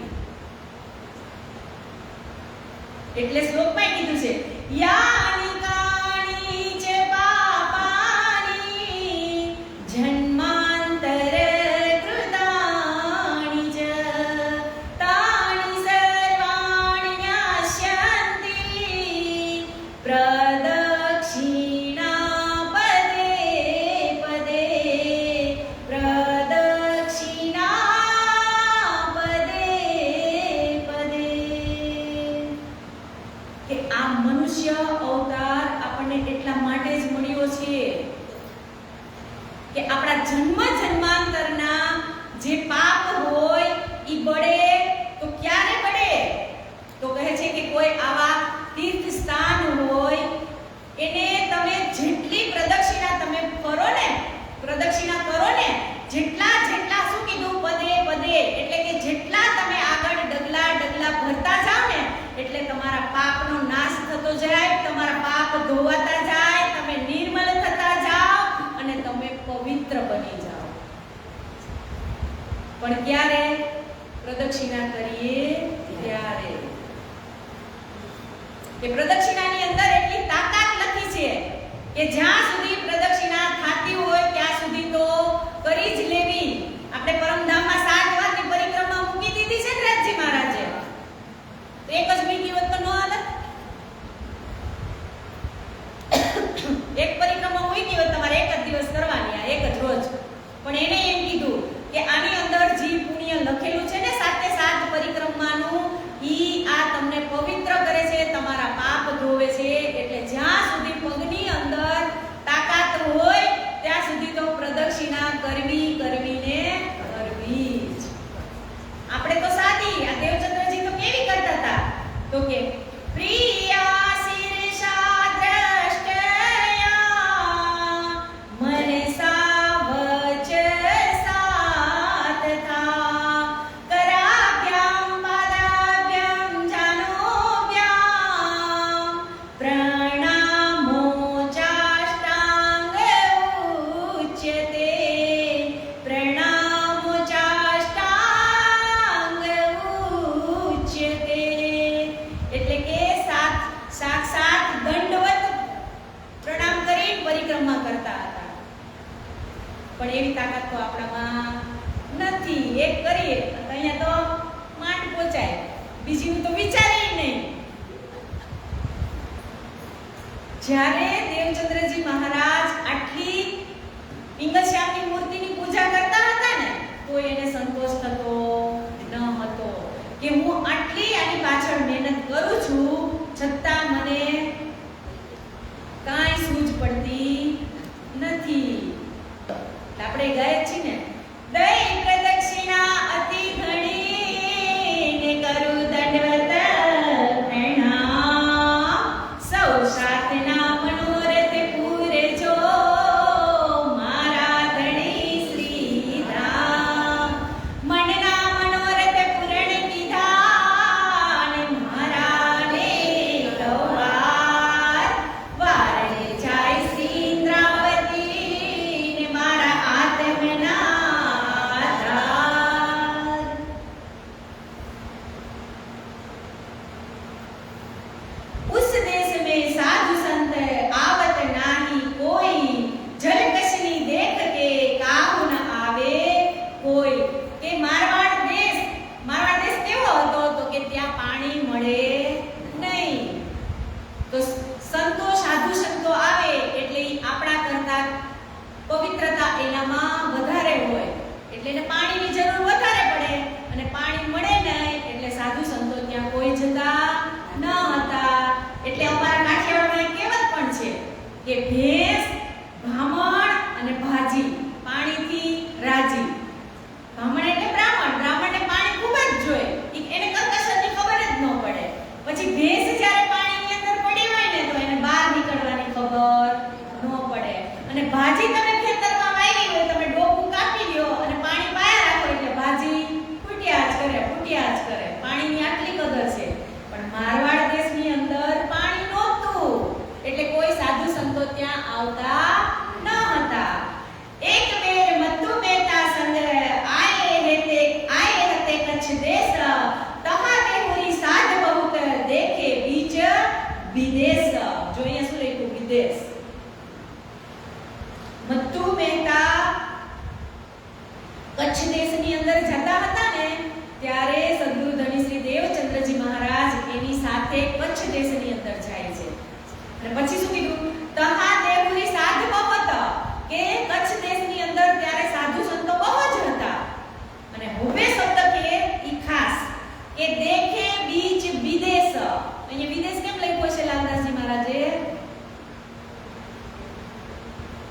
એટલે શ્લોકમાં કીધું છે યાની કાણી ચ પાપાની જન્માંતર કૃતાની ચ તાની સર્વાણિ ન્યાસ્યન્તિ પ્રદક્ષિણા પદે પદે પ્રદક્ષિણા પદે પદે કે આ મનુષ્ય અવતાર આપણને એટલા માટે જ મળ્યો છે કે આપણા જન્મ જન્માંતરના જે પાપ હોય ઈ બળે તો ક્યારે બળે તો કહે છે કે કોઈ આવા તીર્થ સ્થાન હોય એને તમે જેટલી પ્રદક્ષિણા તમે કરો ને પ્રદક્ષિણા કરો ને જેટલા શું કીધું પદે પદે એટલે કે જેટલા તમે આગળ ડગલા ભરતા જાવ ને એટલે તમારા પાપનો નાશ થતો જાય તમારા પાપ ધોવાતા જાય તમે નિર્મલ થતા જાઓ અને તમે પવિત્ર બની જાઓ પણ ક્યારે પ્રદક્ષિણા કરીએ ત્યારે કે પ્રદક્ષિણાની અંદર એટલી તાકાત લખી છે કે જ્યાં સુધી પ્રદક્ષિણા થતી હોય ત્યાં સુધી તો કરી જ લેવી આપણે પરમધામમાં 7 વારની પરિક્રમા મૂકી દીધી છે ને રાજજી મહારાજે તો એક જ મીઠી હોત તો ન હાલત એક પરિક્રમા મૂકી હોય તમારે એક જ દિવસ કરવાની આ એક જ રોજ પણ એને એમ કીધું કે આની અંદર જે પુણ્ય લખેલું છે ને 7 પરિક્રમાનું ઈ આ તમને પવિત્ર કરે છે તમારા પાપ ધોવે છે એટલે જ્યાં સુધી પગની અંદર તાકાત હોય ત્યાં સુધી તો પ્રદક્ષિણા કરવી જ આપણે તો સાદી આ દેવચંદ્રજી તો કેવી કરતા હતા તો કે પ્રિયા શીર્ષા દ્રષ્ટયા મનસા વચ સાત થા કરાભ્યામ પાદાભ્યામ જાનુભ્યામ પ્રણામો ચાષ્ટાંગ ઉચ્યતે પ્રણામો ચાષ્ટાંગ ઉચ્યતે એટલે કે સાક્ષાત દંડવત પ્રણામ કરી પરિક્રમા કરતા હતા પણ એવી તાકાત તો આપણામાં નથી એક કરીએ તો અહીંયા તો માંડ પહોંચાય બીજીનું તો વિચારીએ નહીં જ્યારે દેવચંદ્રજી મહારાજ આટલી પિંગલ શ્યામની મૂર્તિની પૂજા કરતા હતા ને તો એને સંતોષ થતો ન આટલી આની પાછળ મહેનત કરું છું છતાં મને કાંઈ સૂઝ પડતી નથી. આપણે ગયા છીએ ને, દઈ પ્રદક્ષિણા અતિ ઘણી ને કરું દંડવત પ્રણામ. સૌ સાથના મનોરથ પૂરજો મારા ધણી શ્રી રામ. મનના મનોરથ પૂરણ કીધા ને મારા ને ગવાર. વારણે જાય શ્રી ઇન્દ્રાવતી ને મારા આત્મના આધાર. उस देश में साधु संत आवत नाही कोई. जलकशनी देख के काहू न આવે કોઈ. કે મારવાડ દેશ કેવો હતો તો કે ત્યાં પાણી મળે નહીં. તો સંતો સાધુ સંતો આવે એટલે આપણા કરતા પવિત્રતા એનામાં વધારે હોય એટલે એને પાણીની જરૂર વધારે પડે અને પાણી મળે નહીં એટલે સાધુ સંતો ત્યાં કોઈ જતા ન હતા. એટલે અમારા કાઠિયાવાડમાં એક કહેવત પણ છે કે ભેંસ બ્રાહ્મણ અને ભાજી પાણીથી રાજી. બ્રાહ્મણ એટલે બ્રાહ્મણને પાણી ખૂબ જ જોઈએ, એને કરકસરની ખબર જ ન પડે. પછી ભેંસ જ્યારે પાણીની અંદર પડી હોય ને તો એને બહાર નીકળવાની ખબર ન પડે. અને ભાજી તમે ખેતરમાં વાવી હોય, તમે ડોકું કાપી લ્યો અને પાણી પાયા રાખો એટલે ભાજી ફૂટ્યા જ કરે. પાણીની આટલી કદર છે. પણ મારવાડ દેશની અંદર પાણી નહોતું એટલે કોઈ સાધુ સંતો ત્યાં આવતા ન હતા. એક બેર મત્તુ મહેતા સંગ આયે હતે કચ્છ દેશ. તહા દેહુરી સાધ બહુત દેખે બીચ વિદેશ. જો અહીંયા શું લખ્યું? વિદેશ. મત્તુ મહેતા કચ્છ દેશની અંદર જતા હતા ને ત્યારે સદગુરુ ધણી શ્રી દેવચંદ્રજી મહારાજ એની સાથે કચ્છ દેશની અંદર જાય છે. અને પછી શું કીધું? તહા દેવુરી સાધ બહુત. કે કચ્છ દેશની અંદર ત્યારે સાધુ સંતો બહુ જ હતા. અને હવે શબ્દ કે ઈ ખાસ કે દેખે બીચ વિદેશ. અહીંયા વિદેશ કેમ લખ્યો છે લાલદાસજી મહારાજે?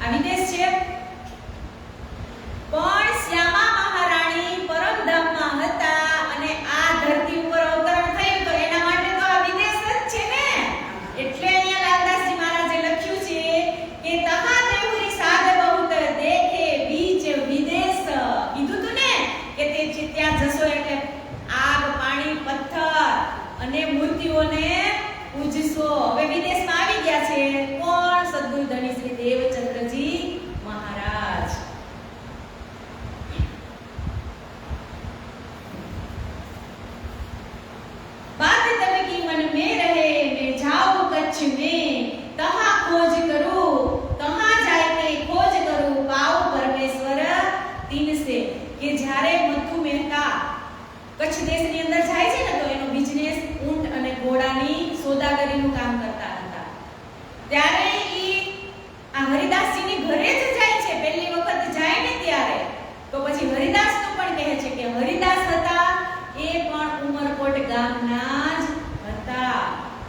આ વિદેશ છે પણ શ્યામા મહારાણી પરમધામમાં હતા અને આ ધરતી ઉપર અવતરણ થયું તો એના માટે તો આ વિદેશ જ છે ને. એટલે અહીંયા લાલદાસજી મહારાજે લખ્યું છે કે તહા દેવરી સાધ બહુત દેખે બીચ વિદેશ. કીધું તું ને કે તે ત્યાં જશો એટલે આગ પાણી પથ્થર અને મૂર્તિઓને પૂજશો. હવે વિદેશમાં આવી ગયા છે કોણ? સદગુરુ ધણી શ્રી દેવચંદ્રજી મહારાજ. बात तब की मन में रहे मैं जाऊं कच्छ में. तहां खोज करूं तहां जाके खोज करूं पाऊं परमेश्वर तीन से. કે જ્યારે મત્તુ મહેતા કચ્છ દેશની અંદર જાય છે ને તો એનો બિઝનેસ ઊંટ અને ઘોડાની સોદાગરીનું કામ કરતા હતા. ત્યારે ઈ આ હરિદાસજીની ઘરે જ જાય છે. પહેલી વખત જાય ને ત્યારે તો પછી હરિદાસનું પણ કહે છે કે હરિદાસ હતા એ પણ ઉમરકોટ ગામના જ હતા.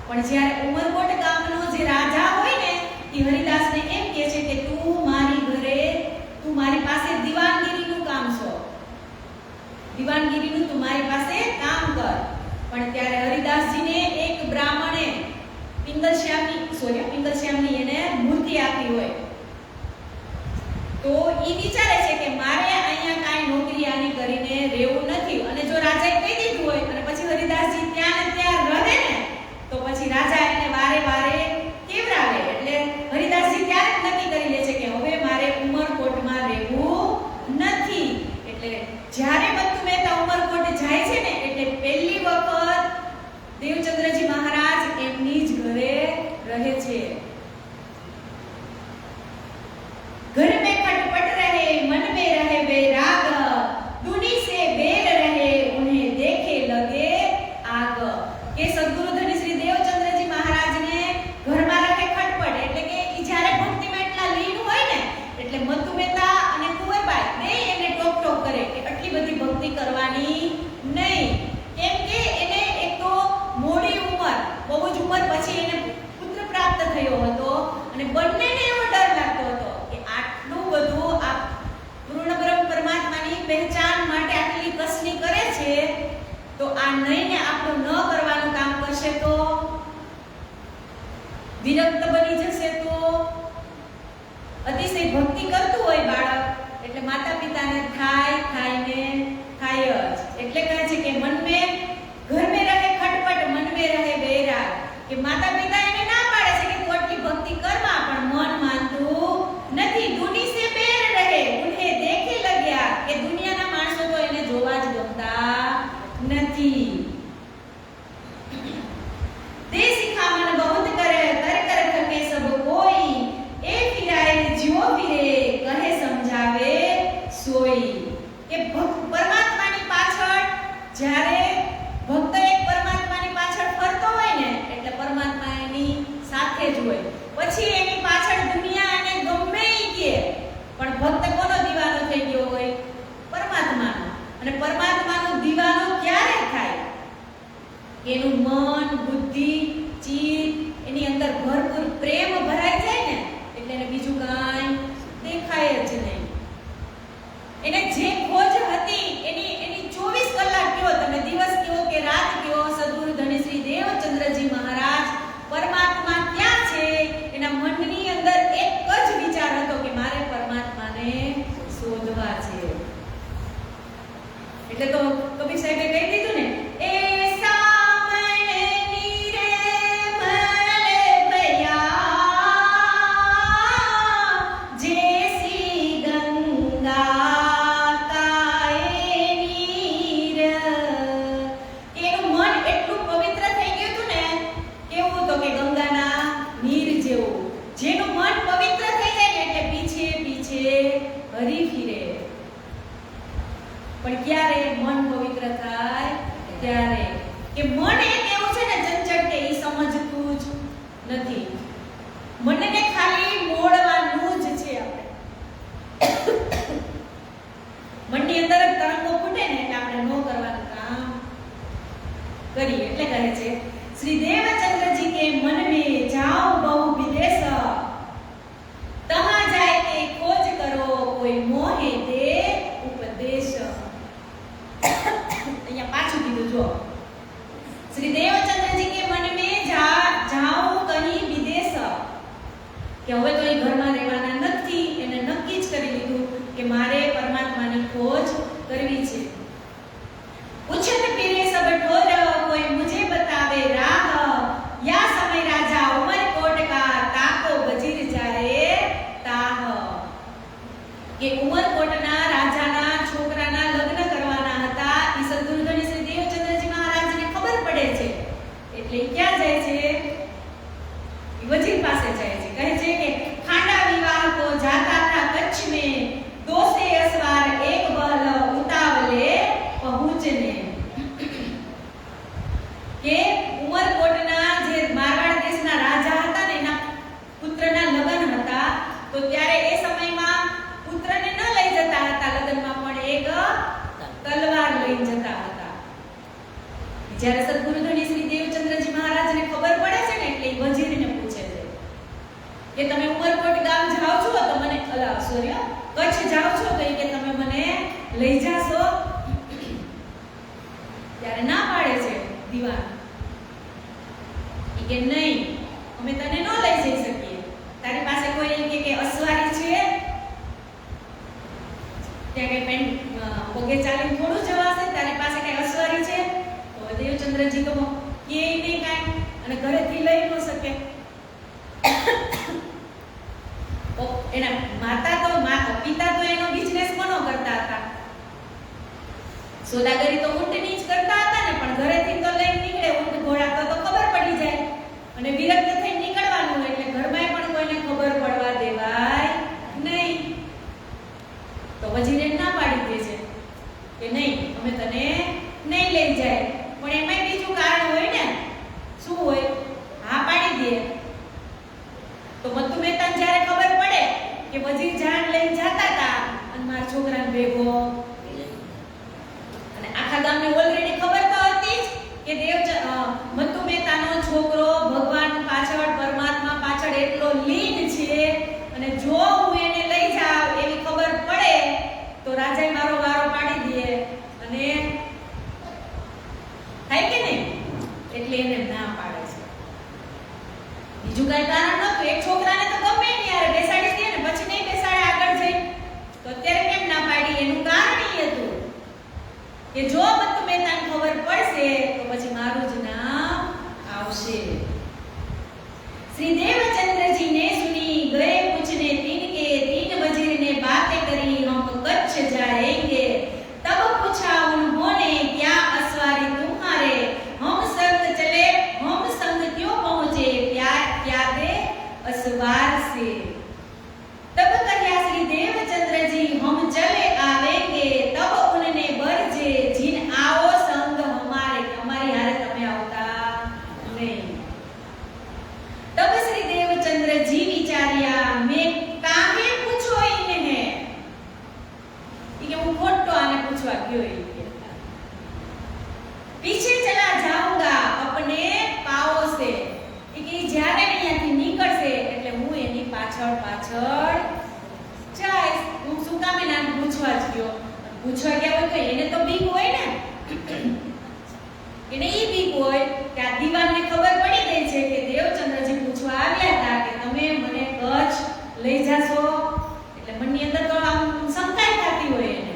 પણ જ્યારે ઉમરકોટ ગામનો જે રાજા હોય ને એ હરિદાસને એમ કહે છે કે તું મારી પાસે દીવાનગીરીનું કામ છો, દીવાનગીરીનું તું મારી પાસે કામ કર. પણ ત્યારે હરિદાસજીને એક બ્રાહ્મણે પિંગલશ્યામની એને મૂર્તિ આપી હોય તો ઈ વિચારે છે કે મારે અહીંયા કાંઈ નોકરી આની કરીને રહેવું નથી. અને જો રાજાએ કહી દીધું હોય અને પછી હરિદાસજી ત્યાં ને ત્યાં રહે ને તો પછી રાજા એને વારે વારે કેવરાવે. એટલે હરિદાસજી ત્યારે જ નક્કી કરી લે છે કે હવે મારે ઉમરકોટમાં રહેવું નથી. એટલે જ્યારે મત્તુ મહેતા ઉમરકોટ જાય છે ને એટલે પહેલી વખત દેવચંદ્રજી મહારાજ એમની જ ઘરે રહે છે. घर में खटपट रहे मन में रहे પછી એને પુત્ર પ્રાપ્ત થયો હતો અને બંનેને એવો ડર લાગતો હતો કે આટલું બધું આ પૂર્ણ બ્રહ્મ પરમાત્માની પહેચાન માટે આટલી કસની કરે છે તો આ નહીને આપણું ન કરવાનું કામ કરશે તો વિરક્ત બની જશે તો અતિશય ભક્તિ કરતું હોય બાળક એટલે માતા પિતાને થાય જ એટલે કહે છે કે મન મે ઘર મે રહે ખટપટ મન મે રહે બેરાગ કે માતા પિતા એને ના પાડે છે કે તું આટલી ભક્તિ કરમાં પણ મન માનતું નથી દુની સે બેર રહે ઉન્હે દેખે લગ્યા કે દુનિયાના માણસો તો એને જોવા જ ગમતા નથી તે શિખામણ બહુત કરે કર થકે સબ કોઈ એ ફિરાય જો ફિરે કહે સમજાવે સોઈ કે પરમાત્માની પાછળ જ્યારે ભક્ત એક પરમાત્માની પાછળ ફરતો હોય ને એટલે પરમાત્મા એની સાથે જ હોય પછી એની પાછળ દુનિયા એને ગમે ઈ કે પણ ભક્ત કોનો દીવાનો થઈ ગયો હોય પરમાત્માનો અને પરમાત્માનો દીવાનો ક્યારે થાય એનું મન બુદ્ધિ ચિત્ત એની અંદર ભરપૂર પ્રેમ ભરાઈ જાય ને એટલે એને બીજું કાંઈ દેખાય જ નહીં એને જે ખોજ હતી એની 24 કલાક કયો તમે દિવસ કયો કે રાત કયો સદગુરુ ધણી શ્રી દેવચંદ્રજી મહારાજ પરમાત્મા ક્યાં છે એના મનની અંદર એક જ વિચાર હતો કે મારે પરમાત્માને શોધવા છે એટલે તો કબીર સાહેબે કહી દીધું ને એ સામણે નીરે મલે ભયા જેસી ગંગા કાએ નીર એનું મન એટલું પવિત્ર થઈ ગયું હતું ને કેવું તો કે ગંગાના નીર જેવું જેનું મન પવિત્ર થઈ જાય ને એટલે પીછે હરી ફિરે પણ ક્યારે મન પવિત્ર થાય ત્યારે કે મન એક એવું છે ને ચંચળ કે ઈ સમજતું જ નથી મનને ખાલી મોડવાનું જ છે આપણે મનની અંદર જ તરંગો ફૂટે ને એટલે આપણે નો કરવાનું કામ કરીએ એટલે કહે છે શ્રી દેવચંદ્રજી કે મન મે જાઓ બહુ વિદેશ તહાં જાય તે ખોજ કરો કોઈ મોહે દે ઉપદેશ અહીંયા પાછું કીધું જો શ્રી દેવચંદ્રજી કે મન મે જાઓ કहीं વિદેશ કે હવે તો એ ઘરમાં રહેવાના નથી એને નક્કી જ કરી લીધું કે મારે પરમાત્માની ખોજ કરવી છે પૂછત પીરે સબ ઠોર કોઈ મુझे बतावे राह या समय राजा उमरकोट का ताको बजीर जाए ताह કે ઉમરકોટના રાજાના છોકરાના લગ્ન કરવાના હતા ઈ સદગુરુ ધણી શ્રી દેવચંદ્રજી મહારાજને ખબર પડે છે એટલે ક્યાં જાય છે વજીર પાસે જાય છે કહે છે કે ખાંડા વિવાહ કો જાતા થા કચ્છ में दो से असवार एक बल उतावले पहुंचने કે ઉમરકોટના જે મારવાડ દેશના રાજા હતા ને એના પુત્રના લગ્ન હતા તો ત્યારે એ સમયમાં પુત્રને ન લઈ જતા હતા લગ્નમાં પણ એક તલવાર લઈ જતા હતા જ્યારે સદગુરુ ધણી શ્રી દેવચંદ્રજી મહારાજને ખબર પડે છે ને એટલે એ વજીરને પૂછે છે કે તમે ઉમરકોટ ગામ જાઓ છો તો મને કચ્છ જાઓ છો તો કે તમે મને લઈ જાશો ત્યારે ના પાડે છે દીવાન કે નહીં અમે તને ન લઈ જઈ શકીએ તારી પાસે કોઈ કે અસવારી છે ત્યાં કઈ પેન પગે ચાલીને થોડું જવાશે તારી પાસે કઈ અસવારી છે તો દેવચંદ્રજી તો કે નહીં કાંઈ અને ઘરેથી લઈ ન શકે એના પિતા તો એનો બિઝનેસ કોનો કરતા હતા સોદાગરી તો ઊંટની જ કરતા હતા ને પણ ઘરેથી તો લઈને નીકળે ઊંટ ઘોડા તો ખબર પડી જાય અને વિરક્ત થઈને નીકળવાનું એટલે ઘરમાં પણ કોઈને ખબર પડવા દેવાય નહીં તો વજીરે ના પાડી દે છે કે નહીં અમે તને નહીં લઈ જાય પણ એમાં બીજું કારણ હોય ને શું હોય હા પાડી દે તો મત્તુ મહેતાને જ્યારે ખબર પડે કે વજીર જાન લઈને જતા હતા અને મારા છોકરાને ભેગો અને આખા ગામને ઓલરેડી ખબર તો હતી જ બીજું કઈ કારણ નહોતું. એક છોકરાને તો ગમે નહીં યાર બેસાડી દે ને પછી નહીં બેસાડે આગળ જઈ. તો અત્યારે કેમ ના પાડી? એનું કારણ એ હતું કે જો બંતુ મહેતાને ખબર પડશે તો પછી મારું જ નામ આવશે. श्री देवचंद्र जी ने सुनी गए पूछने तीन के तीन वजीर ने बातें करी हम कच्छ जाएंगे. तब पूछा उन्होंने क्या असवारी तुम्हारे? हम संग चले हम संग क्यों पहुंचे? क्या दे असवार से? तब कहा श्री देवचंद्र जी हम चले आवेंगे. तब उन्होंने बरजे जिन आओ संग हमारे. हमारी हारे तमे आवता नहीं. तब श्री देवचंद्र जी विचारिया मैं काहे पूछो इन्हें कि હું ખોટો આને પૂછવા ગયો એ पीछे चला जाऊंगा अपने पाओ से कि જ્યારે અહીંયાથી નીકળશે એટલે હું એની પાછળ પાછળ જઈશ. હું શું કામે નામ પૂછવા જ ગયો? પૂછવા ગયા હોય તો એને તો બીક હોય ને, એને ઈ બીક હોય કે આ દીવાનને ખબર પડી ગઈ છે કે દેવચંદ્રજી પૂછવા આવ્યા હતા કે તમે મને કચ્છ લઈ જાશો. એટલે મનની અંદર તો આમ શંકા થતી હોય એને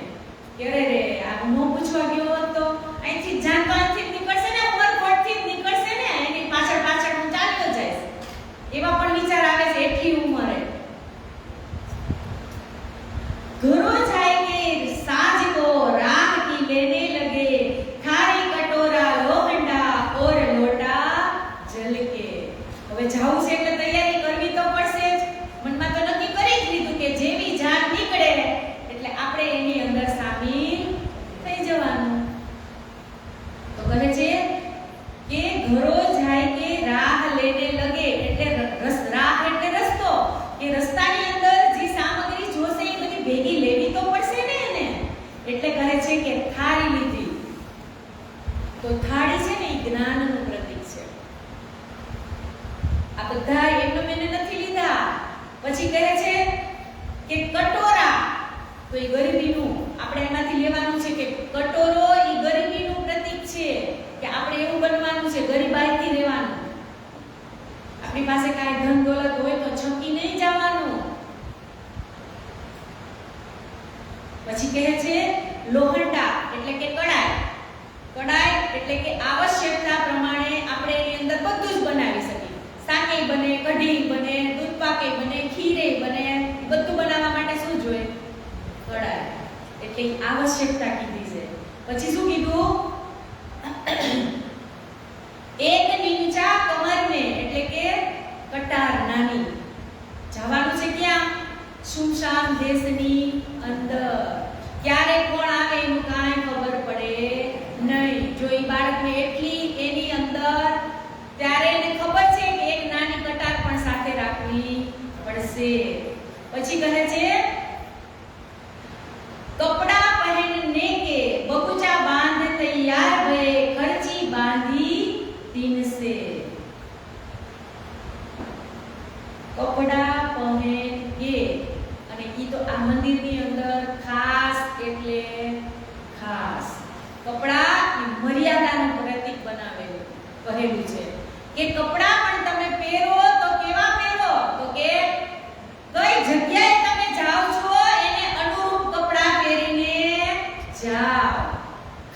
કે અરે રે આ હું પૂછવા ગયો હોત તો અહીંથી જાનકાથી નીકળશે ને, ઉમરકોટથી નીકળશે ને, એની પાછળ પાછળ હું ચાલ્યો જઈશ. એવા પણ વિચાર આવે છે એટલી ઉંમરે. ઘરો જાયગે સાજ કો રાહ કી લેને લગે ખારી કટોરા લોહંડા ઓર લોટા જલ કે. હવે જાવું છે એટલે તૈયારી કરવી તો પડશે જ. મનમાં તો નક્કી કરી જ લીધું કે જેવી જાન નીકળે એટલે આપણે એની અંદર સામેલ થઈ જવાનું. તો કહે છે કે ઘરો જાય કે રાહ લેને લગે એટલે રાહ એટલે રસ્તો. કે રસ્તાની અંદર જે સામગ્રી જોશે એ બધી ભેગી લેવી તો પડશે ને એને. એટલે કહે છે કે થાળી લીધી. તો થાળી છે ને એ જ્ઞાનનું પ્રતીક છે. આ બધા એમનો મેને નથી લીધા. પછી કહે છે કે કટોરા તો એ ગરીબીનું આપણે એમાંથી લેવાનું છે કે કટોરો એ ગરીબીનું પ્રતીક છે કે આપણે એવું બનવાનું છે ગરીબાઈથી રહેવાનું. આપણી પાસે કાંઈ ધન દોલત હોય તો છકી નહીં જવાનું. પછી કહે છે લોહંડા એટલે કે કડાઈ. કડાઈ એટલે કે આવશ્યકતા પ્રમાણે આપણે એની અંદર બધું જ બનાવી શકીએ. શાકે બને, કઢી બને, દૂધ પાકે બને, ખીરે બને. બધું બનાવવા માટે શું જોઈએ? કડાઈ. એટલે આવશ્યકતા કીધી છે. પછી શું કીધું? એક નીચા કમર મે એટલે કે કટાર નાની. જવાનું છે ક્યાં? સુમસાન દેશની અંદર. ક્યારે કોણ આવે એનું કાંઈ ખબર પડે નહીં. જો એ બાળકને એટલી એની અંદર ત્યારે એને ખબર છે કે એક નાની કટાર પણ સાથે રાખવી પડશે. પછી કહે છે કપડા પહેનને કે બગુચા બાંધ તૈયાર ભય ખર્ચી બાંધી તીન સે. કપડા પહેન કે અને ઈ તો આ મંદિરની અંદર ખાસ એટલે ખાસ કપડા એ મર્યાદાનું પ્રતીક બનાવેલું કહેલું છે કે કપડા પણ તમે પહેરો તો કેવા પહેરો? તો કે કઈ જગ્યાએ તમે જાઓ છો એને અનુરૂપ કપડા પહેરીને જાઓ.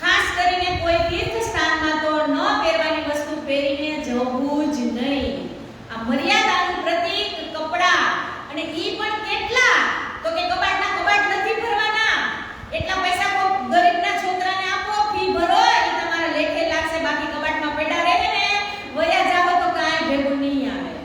ખાસ કરીને કોઈ તીર્થ સ્થાનમાં તો ન પહેરવાની વસ્તુ પહેરીને જવું જ નહીં. આ મર્યાદાનું પ્રતીક કપડા. અને ઈ પણ કેટલા? તો કે કબાટના કબાટ નથી ભરવાના. એટલા પૈસા કો ગરીબના છોકરાને આપો, ફી ભરો, ઈ તમારા લેખે લાગશે. બાકી કબાટમાં પડ્યા રહે ને વયા જાવ તો કાંઈ ભેગું નહીં આવે.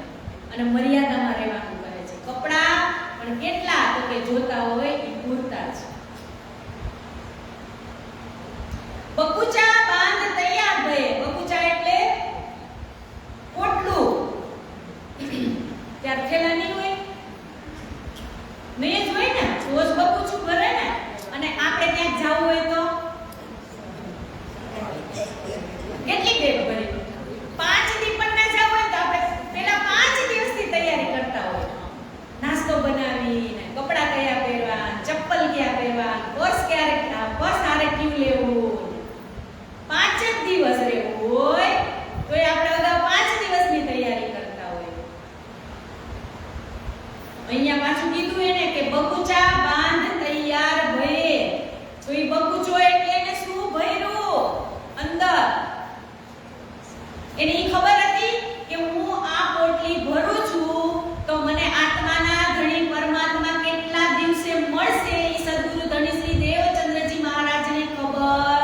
એની ખબર હતી કે હું આ પોટલી ભરું છું તો મને આત્માના ધણી પરમાત્મા કેટલા દિવસે મળશે એ સદગુરુ ધણી શ્રી દેવચંદ્રજી મહારાજને ખબર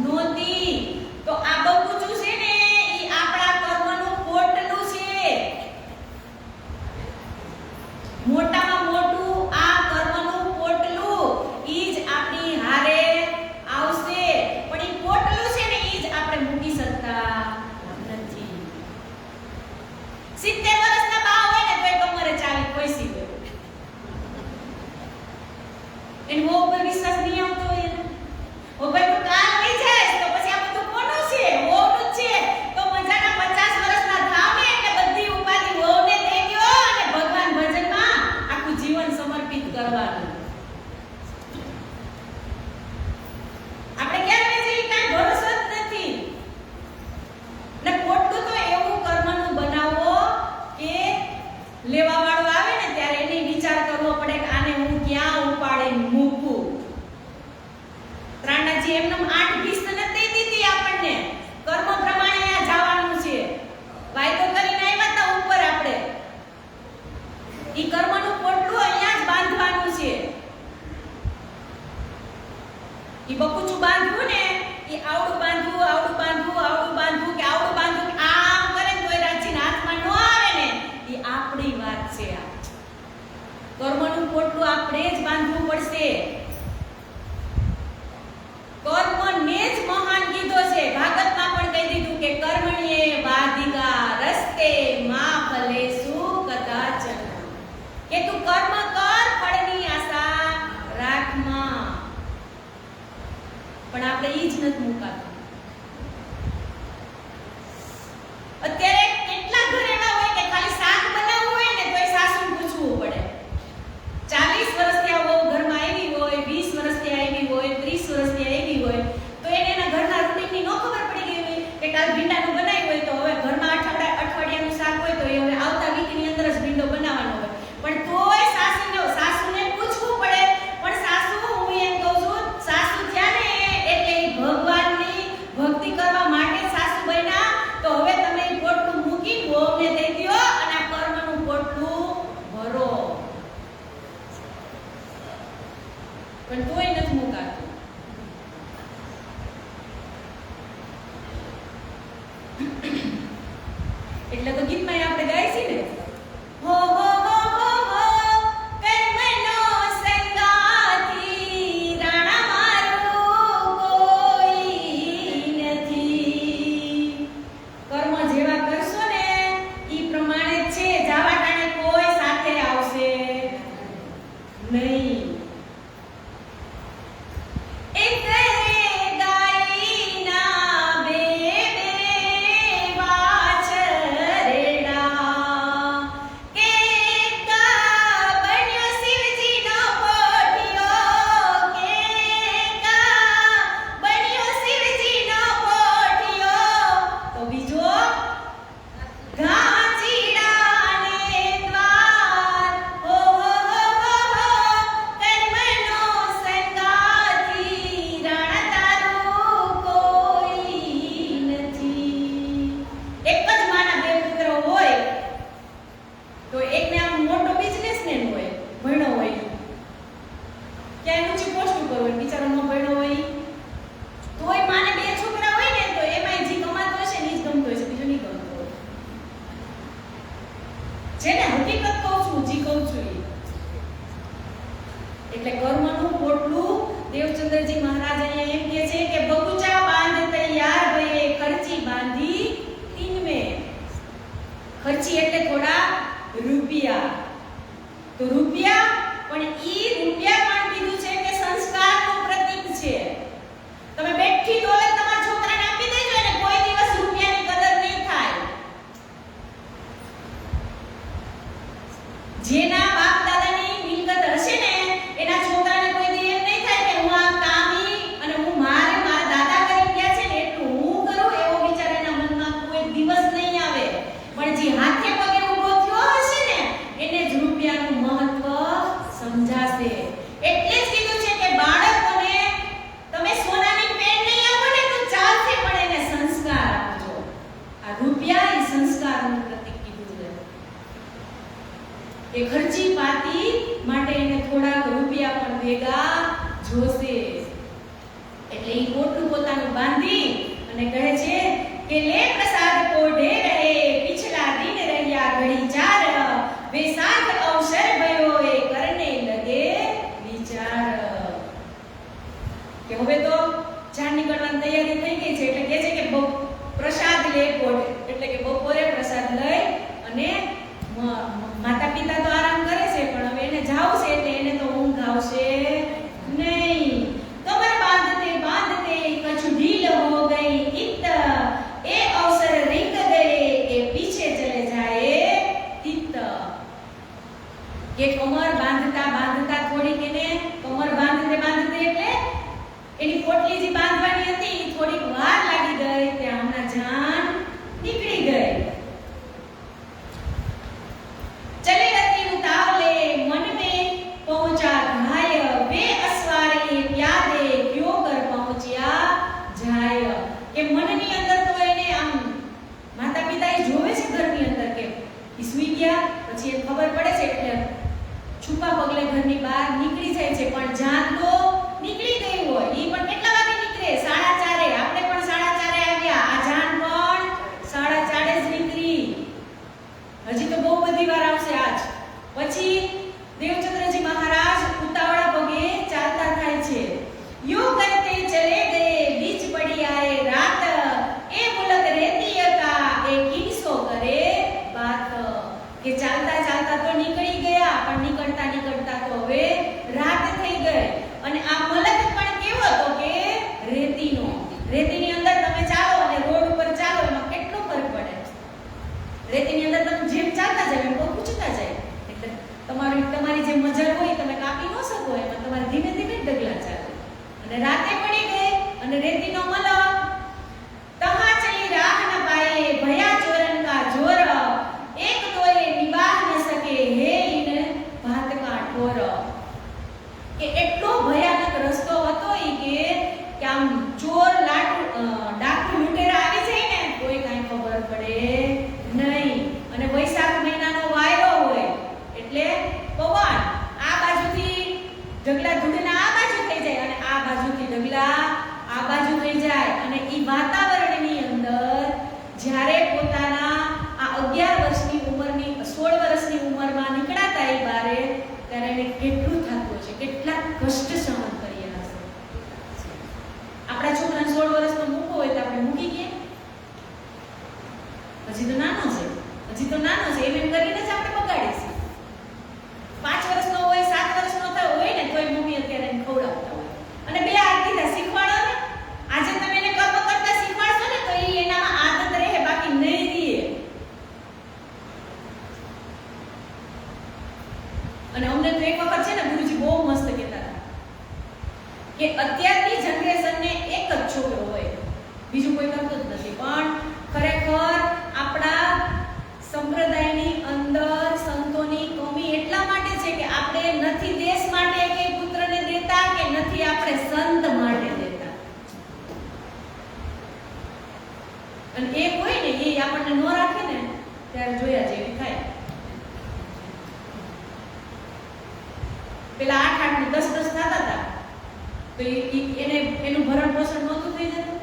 નહોતી. તો આ બગુચું છે ને એ આપણા કર્મનું પોટલું છે. મોટામાં મોટું આ કર્મનું પોટલું ઈ જ આપણી હારે આવશે. પણ ઈ પોટલું છે ને ઈ જ આપણે મૂકી શકતા નથી. 70 વર્ષના બા હોય ને તોય કમરે ચાવી ખોઈસી દે. એનો બહુ ઉપર વિશ્વાસ નહીં આવતો હોય ને. ઓ ભાઈ તું કાલ લઈ જાય તો પછી આ બધું કોનું છે? વહુનું જ છે. તો મજાના 50 વર્ષના ધામે એટલે બધી ઉપાધિ વહુને દઈ દ્યો અને ભગવાન ભજનમાં આખું જીવન સમર્પિત કરવાનું. આપણે ક્યારે જઈએ કાંઈ ભરોસો જ નથી. ને પોટલું તો એવું કર્મનું બનાવો કે લેવા વાળો આવે ને ત્યારે એને વિચાર કરવો પડે કે આને હું ક્યાં ઉપાડીને મૂકું. ત્રાણાજી એમને 8 20 નથી દીધી આપણને. કર્મ પ્રમાણે આ જવાનું છે. વાયદો કરીને આવ્યા તા ઉપર આપણે. ઈ કર્મનું પોટલું અહીંયા જ બાંધવાનું છે. ઈ બકુચું બાંધવું ને ઈ આવડું બાંધવું આવડું બાંધવું આવડું બાંધવું કે આવડું બાંધવું કે આમ કરે તોય રાજીના હાથમાં ન આવે ને ઈ આપણી વાત છે. આ કર્મનું પોટલું આપણે જ બાંધવું પડશે. કર્મને જ મહાન કીધો છે. ભાગવતમાં પણ કહી દીધું કે કર્મણ્યે વાધિકા રસ્તે મા ફલેસુ કદાચન. કે તું કર્મ કર ફળની આશા રાખમાં. પણ આપણે ઈ જ નથી મુકાતું. અત્યારે કેટલા ઘર એવા હોય કે ખાલી શાક બનાવવું હોય ને તોય સાસુને પૂછવું પડે. 40 વર્ષથી આ વહુ ઘરમાં આવી હોય, 20 વર્ષથી આવી હોય, 30 વર્ષથી આવી હોય તો એને એના ઘરના રૂટીનની નો ખબર પડી ગઈ હોય કે કાલ ભીંડાનું બનાવ્યું હોય તો હવે ઘરમાં અઠવાડિયાનું શાક હોય તો એ હવે આવતા વીકની અંદર જ ભીંડો બનાવવાનો હોય. પણ તોય સાસુને પૂછવું પડે. પણ સાસુ હું એમ કહું છું સાસુ થયા ને એટલે ઈ ભગવાનની ભક્તિ કરવા માટે સાસુ બન્યા. તો હવે તમે ઈ પોટલું મૂકી વહુને દઈ દ્યો અને આ કર્મનું પોટલું ભરો. પણ તોય નથી મુકાતું. એટલે તો ગીતમાં આપણે ગાય છે ને હો હો હો હો હો કર્મનો સંગાથી રાણા મારું કોઈ નથી. કર્મ જેવા કરશો ને ઈ પ્રમાણે જ છે. જાવા ટાણે કોઈ સાથે આવશે નહીં. જેને હકીકત કહું છું જી કહું છું એટલે કર્મનું પોટલું દેવચંદ્રજી મહારાજ અહીંયા એમ કહે છે કે બગુચા બાંધ તૈયાર ભયે ખર્ચી બાંધી તીનમે. ખર્ચી એટલે થોડા રૂપિયા. તો રૂપિયા પણ ઈ રૂપિયા પણ કીધું છે કે સંસ્કારનું પ્રતીક છે. તમે બેઠી દોલત તમારા છોકરાને આપી દેજો અને કોઈ દિવસ રૂપિયાની કદર નહીં થાય. જેના બાપ દાદાની મિલકત હશે ને એના છોકરાને કોઈ દી એમ નહીં થાય કે હું આ કામી અને હું મારા દાદા કરી ગયા છે ને એટલું હું કરું એવો વિચાર એના મનમાં કોઈ દિવસ નહીં આવે. પણ જે હાથે પગે ઊભો થયો હશે ને એને જ રૂપિયાનું મહત્વ સમજાશે. એટલે જ કીધું છે કે બાળકોને તમે સોનાની પેન નહીં આપો ને તો ચાલશે પણ એને સંસ્કાર આપજો. આ રૂપિયા બીજા એ સંસ્કારનું પ્રતીક કીધું છે કે ખર્ચી પાતી માટે એને થોડાક રૂપિયા પણ ભેગા જોશે. એટલે એ પોટલું પોતાનું બાંધી અને કહે છે કે લે પ્રસાદ કો ઢેર હે पिछला दिन રહ્યા ઘડી ચાર બેસાખ અવસર ભયો એ કરને લગે વિચાર. કે હવે તો ચાર નીકળવાની તૈયારી થઈ ગઈ છે એટલે કહે છે કે પ્રસાદ લે પોઢે, એટલે કે બપોરે પ્રસાદ લઈ અને માતા પિતા તો આરામ કરે છે પણ હવે એને જાવ છે એટલે એને તો ઊંઘ આવશે નહીં. કમર બાંધતે બાંધતે કछु ઢીલ હો ગઈ इत એ અવસર રીંગ ગए કે પીછે ચલે જાય તિત. કે કમર બાંધતા બાંધતા થોડીક એને કમર બાંધતે બાંધતે એટલે એની પોટલી જે બાંધવાની હતી એ થોડીક વાર લાગી ગઈ ત્યાં હમણાં જાન નીકળી ગઈ. चले रति उतावले मन में पहुंचा घाय वे असवारे प्यादे क्यों कर पहुंचिया जाय. કે મનની અંદર તો એને આમ માતા પિતા એ જોવે છે ઘરની અંદર કે ઈસવી ગયા પછી એને ખબર પડે છે એટલે છુપા પગલે ઘરની બહાર નીકળી જાય છે પણ જાન તો નીકળી ગઈ હોય. ઈ પણ કેટલા વાગે નીકળે? 4:30. આપણે પણ 4:30 આવ્યા, આ જાન પણ 4:30 જ નીકળી. હજી તો બહુ બધી વાર આવશે આજ. પછી દેવચંદ્રજી મહારાજ ઉતાવળા પગે ચાલતા થાય છે. યો કરતે ચલે ગए बीच पड़ी आए रात ए मुलक रहती હતા એ કિનસો કરે બાત. કે ચાલતા ચાલતા તો નીકળી ગયા પણ નીકળતા નીકળતા તો હવે રાત થઈ ગઈ. અને આ મલક પણ કેવો હતો કે રેતીનો. રેતીની અંદર તમે ચાલો અને રોડ ઉપર ચાલો એમાં કેટલો ફરક પડે. રેતીની અંદર તમે જેમ ચાલતા જાવ એમ બહુ પૂછતા જાય એટલે તમારી જે મજલ હોય તમે કાપી ન શકો એમાં તમારે ધીમે ધીમે ડગલા ચાલે. અને રાતે પડી ગઈ અને રેતીનો મલક તહા ચલી રાહ ન પાએ ભયા ચોરન કા જોર એક તોય નિબાહ ન સકે હે ઇન ભાત કા ઠોર. કે એટલો ભયાનક રસ્તો હતો ઈ કે આમ ચોર ડાકુ લૂંટેરા આવી જાય ને કોઈ કાંઈ ખબર પડે નહીં. અને વૈશાખ મહિનાનો વાયરો હોય એટલે પવન આ બાજુથી ઢગલા ધૂળના આ બાજુ થઈ જાય અને આ બાજુથી ઢગલા આ બાજુ થઈ જાય. અને ઈ વાતાવરણની અંદર જ્યારે પોતાના આ 11 વર્ષની ઉંમરની 16 વર્ષની ઉંમરમાં નીકળાતા એ બારે ત્યારે એને કેટલું થતું હશે, કેટલા કષ્ટ સહન કર્યા હશે. આપણા છોકરાને 16 વર્ષનો મૂકો હોય તો આપણે મૂકી ગઈએ? હજી તો નાનો છે, એમ કરીને જ આપણે બગાડીશું. 5 વર્ષનો હોય 7 વર્ષનો થયો હોય ને તોય મમ્મી અત્યારે એને ખવડાવતા હોય અને બે હાથ દીધા શીખવાડો ને. આજે તમે એને કર્મ કરતા શીખવાડશો ને તો એ એનામાં આદત રહે, બાકી નહીં રહે. અને અમને તો એક વખત છે ને ગુરુજી બહુ મસ્ત કહેતા હતા કે અત્યારની જનરેશનને એક જ છોકરો હોય, બીજું કોઈ કરતું જ નથી. પણ ખરેખર આપણા સંપ્રદાયની અંદર સંતોની કમી એટલા માટે છે કે આપણે નથી દેશ માટે કે પુત્રને દેતા કે નથી આપણે સંત માટે દેતા. અને એક હોય ને એ આપણને ન રાખે ને ત્યારે જોયા જેવી થાય. પેલા 8 ને 10 થતા હતા તો એને એનું ભરણ પોષણ નહોતું થઈ જતું.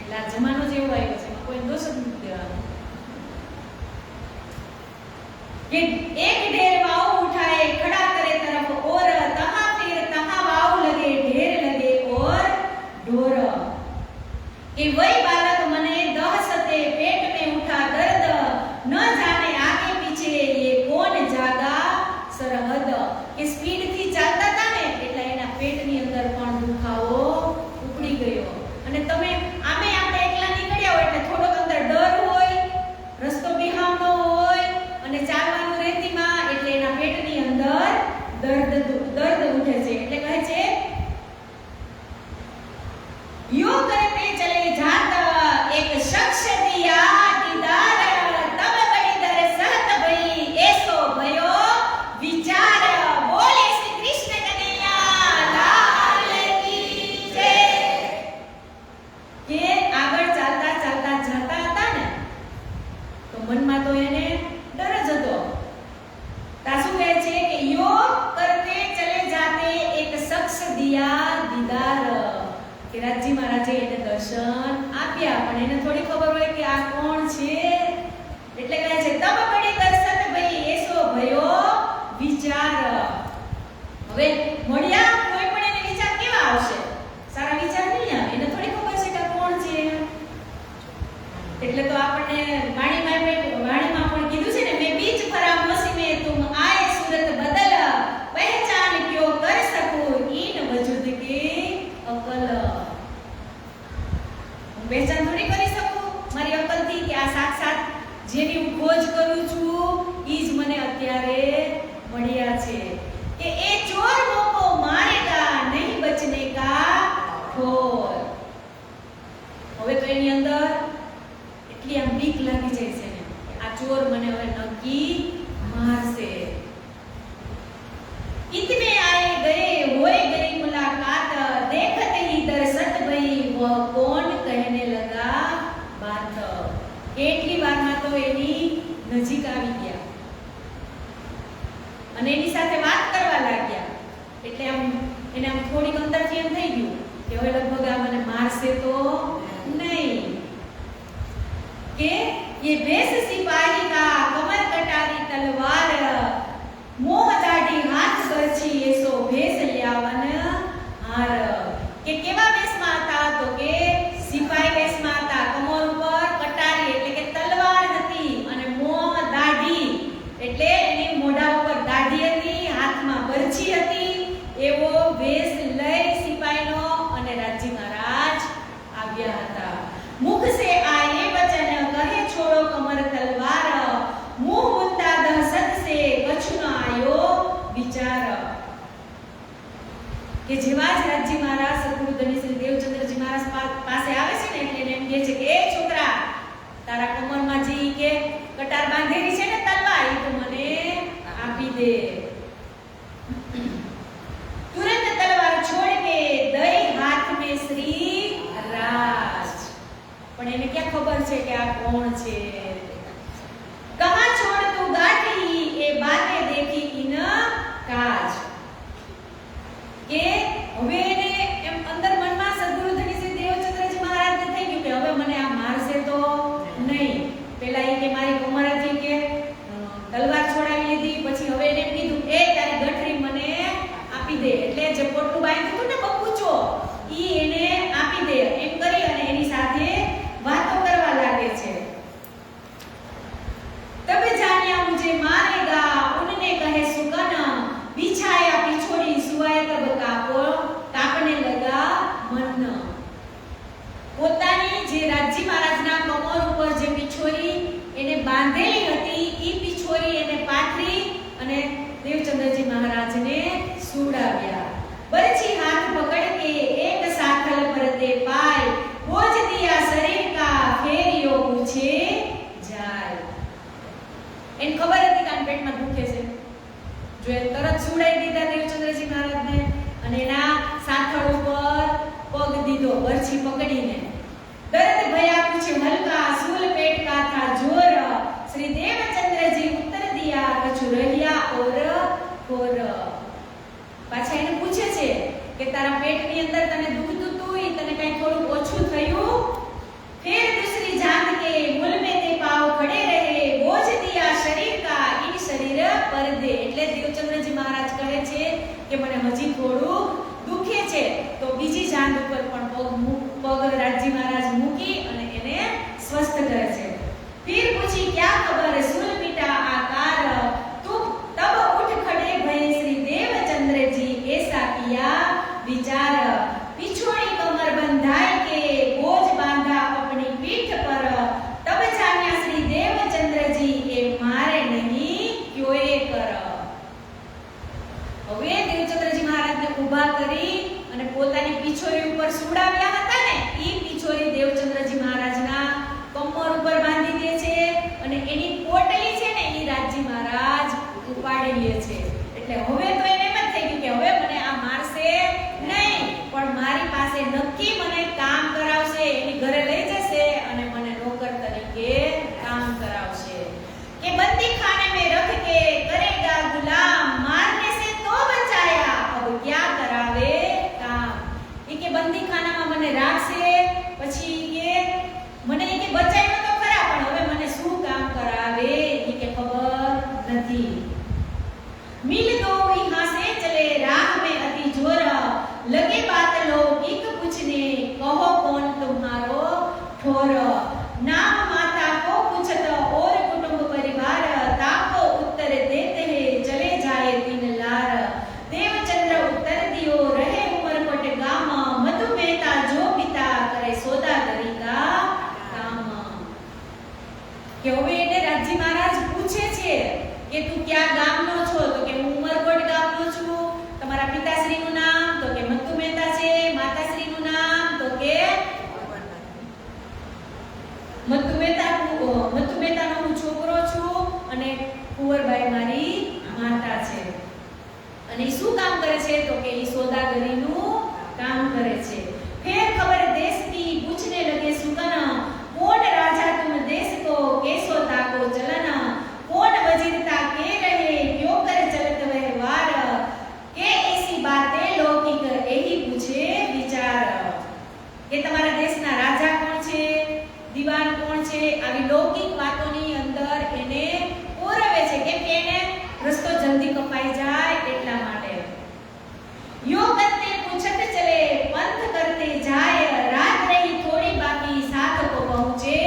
એટલે આ જમાનો જેવો આવ્યો છે, કોઈ દોષ જ નથી દેવાનો. કે એક ઢેર વાવ ઉઠાए खड़ा करे तरफ और तहा फिर तहा वाव लगे ढेर लगे और ढोर. कि वही बालक मने दह सते पेट में उठा दर्द न जाने आगे पीछे ये कौन जागा सरहद. કે સ્પીડ થી ચાલતા હતા ને એટલે એના પેટની અંદર પણ દુખાવો ઉપડી ગયો. અને તમે આમે આપણે એકલા નીકળ્યા હોય એટલે થોડોક અંદર ડર હોય, રસ્તો બિહામનો હોય અને ચાલવાનું રેતીમાં એટલે એના પેટની અંદર દર્દ ઉઠે છે. એટલે કહે છે યો કરતે ચલે જાત કે રાજજી મહારાજે એને દર્શન આપ્યા, પણ એને થોડી ખબર હોય કે આ કોણ છે, એટલે કહે છે તબ બડી દર્શન ભઈ એસો ભયો વિચાર. હવે મળ્યા કોઈ પણ એને વિચાર કેવા આવશે? સારા વિચાર નહીં આવે, એને થોડી ખબર છે કે આ કોણ છે. એટલે તો આપણને વાણીમાં પણ કીધું છે ને, મેં બીચ ફરામોશી में तुम आए सूरत बदल पहचान क्यों कर सकूं इन वजूद के अकल. હું પહેચાન થોડી કરી શકું મારી અકલથી કે આ સાક્ષાત જેની હું ખોજ કરું છું ઈ જ મને અત્યારે મળ્યા છે. કે એ ચોર લોકો મારેગા નહીં બચને કા ઠોર. હવે તો એની અંદર એટલી આમ બીક લાગી જાય છે ને, આ ચોર મને હવે નક્કી मारसे. इतने आए गए होए गई मुलाकात, देखते ही दर्शत भई वह कौन कहने लगा बात. કેટલી વારમાં તો એની નજીક આવી ગયા અને એની સાથે વાત કરવા લાગ્યા. એટલે આમ એને આમ થોડીક અંદરથી એમ થઈ ગયું કે હવે લગભગ આ મને મારશે તો નહીં. કે ये भेष सिपाही का कमर कटारी तलवार, मोह दाढ़ी हाथ बरछी ऐसो भेष ल्यावन हार. કે કેવા વેશમાં હતા? તો કે સિપાહી વેશમાં હતા. કમર ઉપર કટારી એટલે કે તલવાર હતી અને મોહ દાઢી એટલે એની મોઢા ઉપર દાઢી હતી, હાથમાં બરછી હતી. એવો વેશ લઈ સિપાહીનો અને રાજજી મહારાજ આવ્યા હતા. मुख से आए वचन कहे छोड़ो कमर तलवार, मुंह मुंदा दहशत से कछु न आयो विचार. કે જેવા જ રાજજી મહારાજ સદગુરુ ધનશ્રી દેવચંદ્રજી મહારાજ પાસે આવે છે ને એટલે એમ કહે છે કે એ છોકરા, તારા કમરમાં જે કે કટાર બાંધેલી છે ને તલવાર, એ તો મને આપી દે. तुरंत तलवार छोड़ के दई हाथ में श्री राज. પણ એને ક્યાં ખબર છે કે આ કોણ છે? કહા છોડ તું ગાઠી એ બાતે દેખી ઇન કાજ. કે હવે એને એમ અંદર મનમાં સદગુરુ ધનશ્રી દેવચંદ્રજી મહારાજને થઈ ગયું કે હવે મને આ મારશે તો નહીં. પેલા એ કે મારી કમરથી કે તલવાર છોડાવી લીધી, પછી હવે એને કીધું એ તારી ગઠરી મને આપી દે. એટલે જે પોટલું બાંધ્યું હતું ને બકુચો ઈ એને આપી દે. એમ કરી અને એની સાથે વાતો કરવા લાગે છે. तब जानिया मुझे मारेगा उनने कहे सुकन, बिछाया पिछोड़ी सुवाए तब कापने लगा मन. પોતાની જે રાજજી મહારાજના કમર ઉપર જે પિછોરી એને બાંધેલી હતી ઈ પિછોરી એને પાથરી અને દેવચંદ્રજી મહારાજને સુડાવ્યા. બરછી હાથ પકડ કે એક સાખલ પર તે પાય, બોझ दिया शरीर का फेरियो पूछे जाय. એને ખબર હતી કે આ પેટમાં દુખે છે, જો એ તરત સુડાઈ દીધા દેવચંદ્રજી મહારાજને અને એના સાથળ ઉપર પગ દીધો બરછી પકડીને. દર્દ ભયા પૂછે હલકા, सूल पेट का था जोर, श्री देवचंद्र जी उत्तर दिया कछु રહ્યા और પાછા એને પૂછે છે કે તારા પેટની અંદર તને દુખતું હતું, એ તને કઈ થોડું ઓછું થયું? फिर दूसरी जान के मुल में ते पाव खड़े रहे, बोझ दिया शरीर का इन शरीर पर दे. એટલે દેવચંદ્રજી મહારાજ કહે છે કે મને હજી થોડું દુખે છે. તો બીજી જાન ઉપર પણ પગ રાજ્ય ठोर नाम माता को पूछत और कुटुंब परिवार ताको उत्तर देते हैं चले जाए तीन लार देवचंद्र उत्तर दियो रहे उमरकोट गाम मधु मेहता जो पिता करे सोदागरी का काम કે હવે એને રાજી મહારાજ પૂછે છે કે તું ક્યાં ગામનો છો તો કે હું ઉમરકોટ ગામનો છું તમારા પિતાશ્રીનું નામ તો કે મધુ મહેતા છે માતાશ્રીનું નામ તો કે મધુ મહેતાનો હું છોકરો છું અને કુંવરબાઈ મારી માતા છે અને ઈ શું કામ કરે છે તો કે ઈ સોદાગરીનું કામ કરે છે ફેર ખબર દેશ की पूछने लगे सुगन कौन राजा तुम देश को कैसो ताको चलन कौन वजीरता के रहे क्यों कर चलत व्यवहार के ऐसी बातें लौकिक यही पूछे विचार કે તમારા દેશના રાજા કોણ છે દીવાન કોણ છે આવી લૌકિક વાતોની અંદર એને ઓરવે છે કેમ કે એને રસ્તો જલ્દી કપાઈ જાય એટલા માટે યો કરતે પૂછત ચલે पंथ करते जाए रात रही थोड़ी बाकी साथ को पहुंचे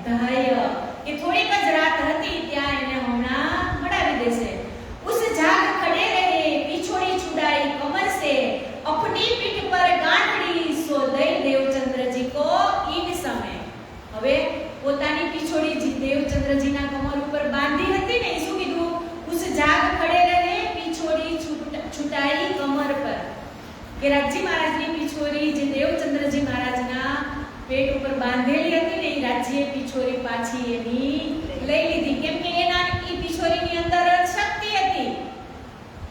धाय કે થોડીક જ રાત હતી ત્યાં એને હમણાં મળાવી દેશે उस जाग खड़े रहे पिछोड़ी छुड़ाई कमर से अपनी पीठ पर गांठड़ी सो दई देवचंद्र जी को इन समय હવે પોતાની પીછોડી દેવચંદ્રજીના કમર ઉપર બાંધી હતી ને શું કીધું उस जाग खड़े रहे पिछोड़ी छुटाई कमर पर કે રાજી મહારાજની પીછોરી જે દેવચંદ્રજી મહારાજના પેટ ઉપર બાંધેલી હતી ને એ રાજ્યે પીછોરી પાછી એની લઈ લીધી કેમ કે એના ઈ પીછોરીની અંદર શક્તિ હતી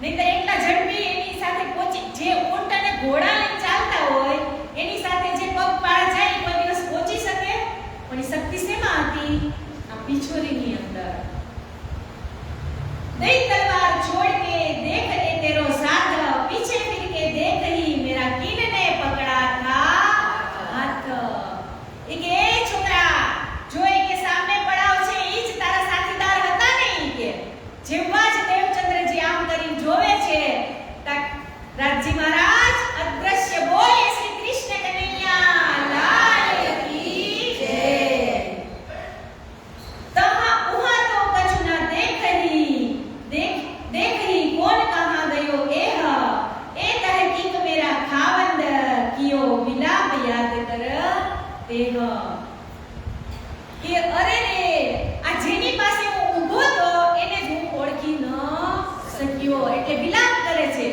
નહીંતર એટલા ઝડપી એની સાથે પહોંચી જે ઊંટ અને ઘોડા લઈને ચાલતા હોય એની સાથે જે પગપાળા જાય એ કોઈ દિવસ પહોંચી શકે પણ એ શક્તિ શેમાં હતી આ પીછોરીની અંદર दई तलवार छोड़ के देख ए तेरो साथ पीछे फिर के देख ही मेरा किन ने पकड़ा था हाथ एक ए छोकरा जो ए के सामने पड़ाव छे ઈ જ તારા સાથીદાર હતા ને ઈ કે જેવા જ દેવચંદ્રજી આમ કરી જોવે છે તક રાજજી મહારાજ અદ્રશ્ય બોલે શ્રી કૃષ્ણ કનૈયા લાલ કી જય तहा उहा तो कछु ना देख ही कौन कहां गयो एह ए तहकीक मेरा खावंद कियो विलाप याद कर तेह કે અરે રે આ જેની પાસે હું ઊભો તો એને જ હું ઓળખી ન શક્યો એટલે વિલાપ કરે છે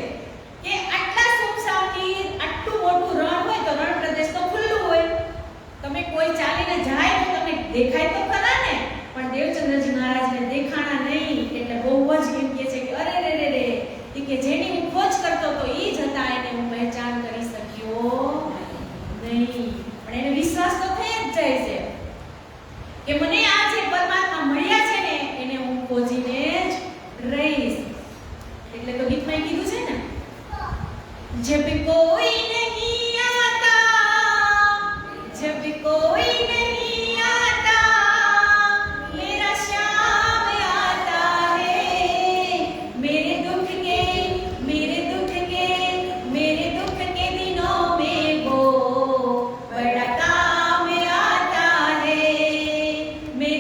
કે આટલા સુમસામની આટલું મોટું રણ હોય તો રણ પ્રદેશ તો ખુલ્લું હોય તમે કોઈ ચાલીને જાય તો તમને દેખાય તો ખરા ને પણ દેવચંદ્રજી મહારાજને દેખાણા નહીં એટલે બહુ જ એમ કહે છે કે અરે રે રે રે કે જેની હું ખોજ કરતો તો ઈ જ હતા એને હું પહેચાન કરી શક્યો નહીં પણ એને વિશ્વાસ તો થઈ જ જાય છે કે મને આ જે પરમાત્મા મળ્યા છે ને એને હું ખોજીને જ રહીશ એટલે તો ગીતમાં કીધું છે ને જબ કોઈ નહીં આતા जब कोई नहीं आता मेरा श्याम आता है मेरे दुख के दिनों में वो बड़ा काम आता है मेरे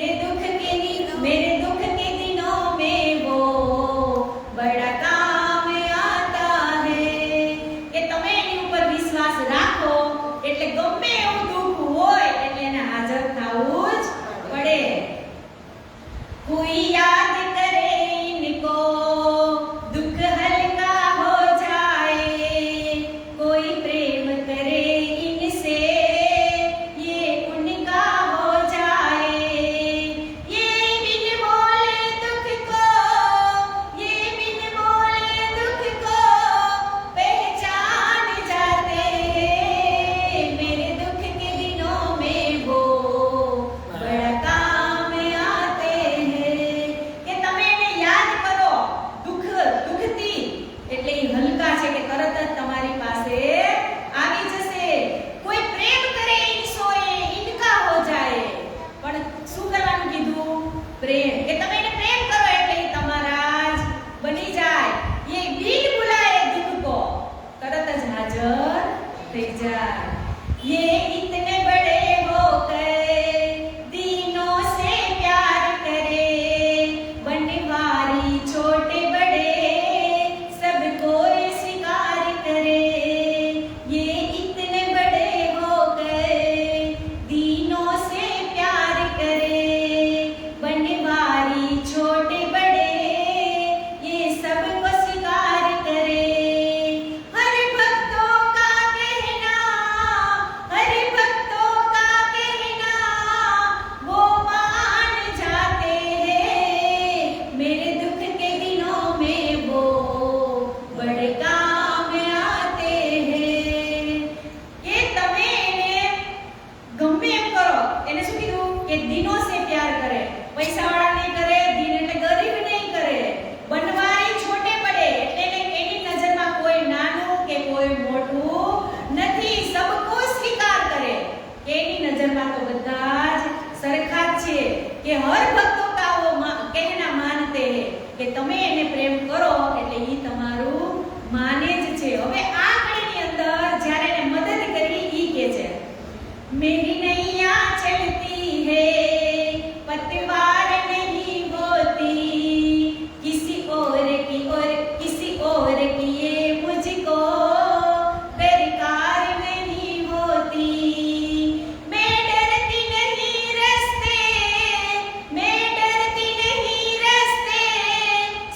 એને શું કીધું કે દિનો સે પ્યાર કરે, પૈસાવાળા નહીં કરે, દિન એટલે ગરીબ નહીં કરે, બનવારી છોટે પડે એટલે એની નજરમાં કોઈ નાનું કે કોઈ મોટું નથી, સબકો સ્વીકાર કરે, એની નજરમાં તો બધા જ સરખા જ છે, કે હર ભક્તો કા વો કહેના માનતે હે, કે તમે એને પ્રેમ કરો એટલે ઈ તમારું માને જ છે. હવે આ કડીની અંદર જ્યારે એને મદદ કરી ઈ કે છે મેરી નૈયા ચલતી હે પતવાર નહીં હોતી, કિસી ઓર કી ये मुझको दरकार नहीं होती, मैं डरती नहीं रास्ते,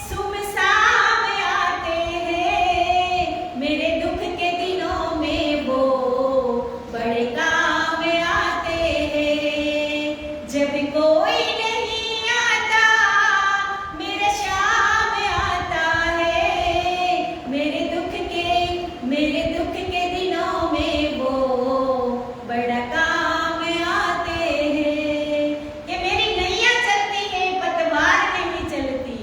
सुमसाम आते हैं, मेरे दुख के दिनों में वो बड़े काम आते हैं, जब कोई नहीं आता मेरा शाम आता है, मेरे दुख के दिनों में वो बड़ा काम आते हैं, कि मेरी नैया चलती है पतवार नहीं चलती,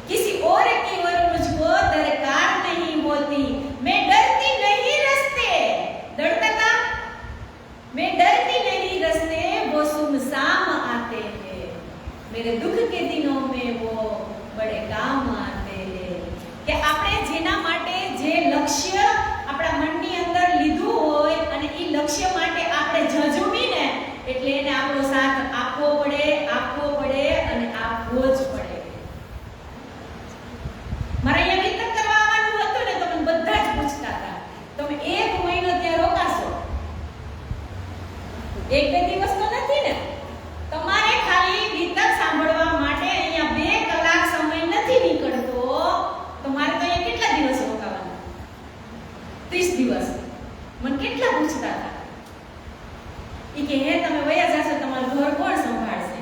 किसी और की ओर मुझको दरकार नहीं होती, मैं डरती नहीं रास्ते, डरता था मैं डरती नहीं रास्ते, वो सुमसाम आते हैं, मेरे दुख के दिनों में वो बड़े काम आते हैं. કે આપણે જેના માટે જે લક્ષ્ય આપણા મનની અંદર લીધું હોય અને ઈ લક્ષ્ય માટે આપણે ઝઝૂમીને એટલે એને આપણો સાથ આપવો પડે અને આપવો જ પડે. મારા અહીંયા વિતરણ કરવા આવવાનું હતું ને તો મને બધા જ પૂછતા હતા તમે 1 મહિનો ત્યાં રોકાશો? 1-2 દિવસ તો નથી ને, તમારે ખાલી વિતરણ સાંભળવા માટે અહીંયા 2 કલાક સમય નથી નીકળતો, તો મારે તો અહીંયા કેટલા દિવસ રોકાવાના? 30 દિવસ. મને કેટલા પૂછતા હતા ઈ કે હે તમે વયા જાશો તમારું ઘર કોણ સંભાળશે?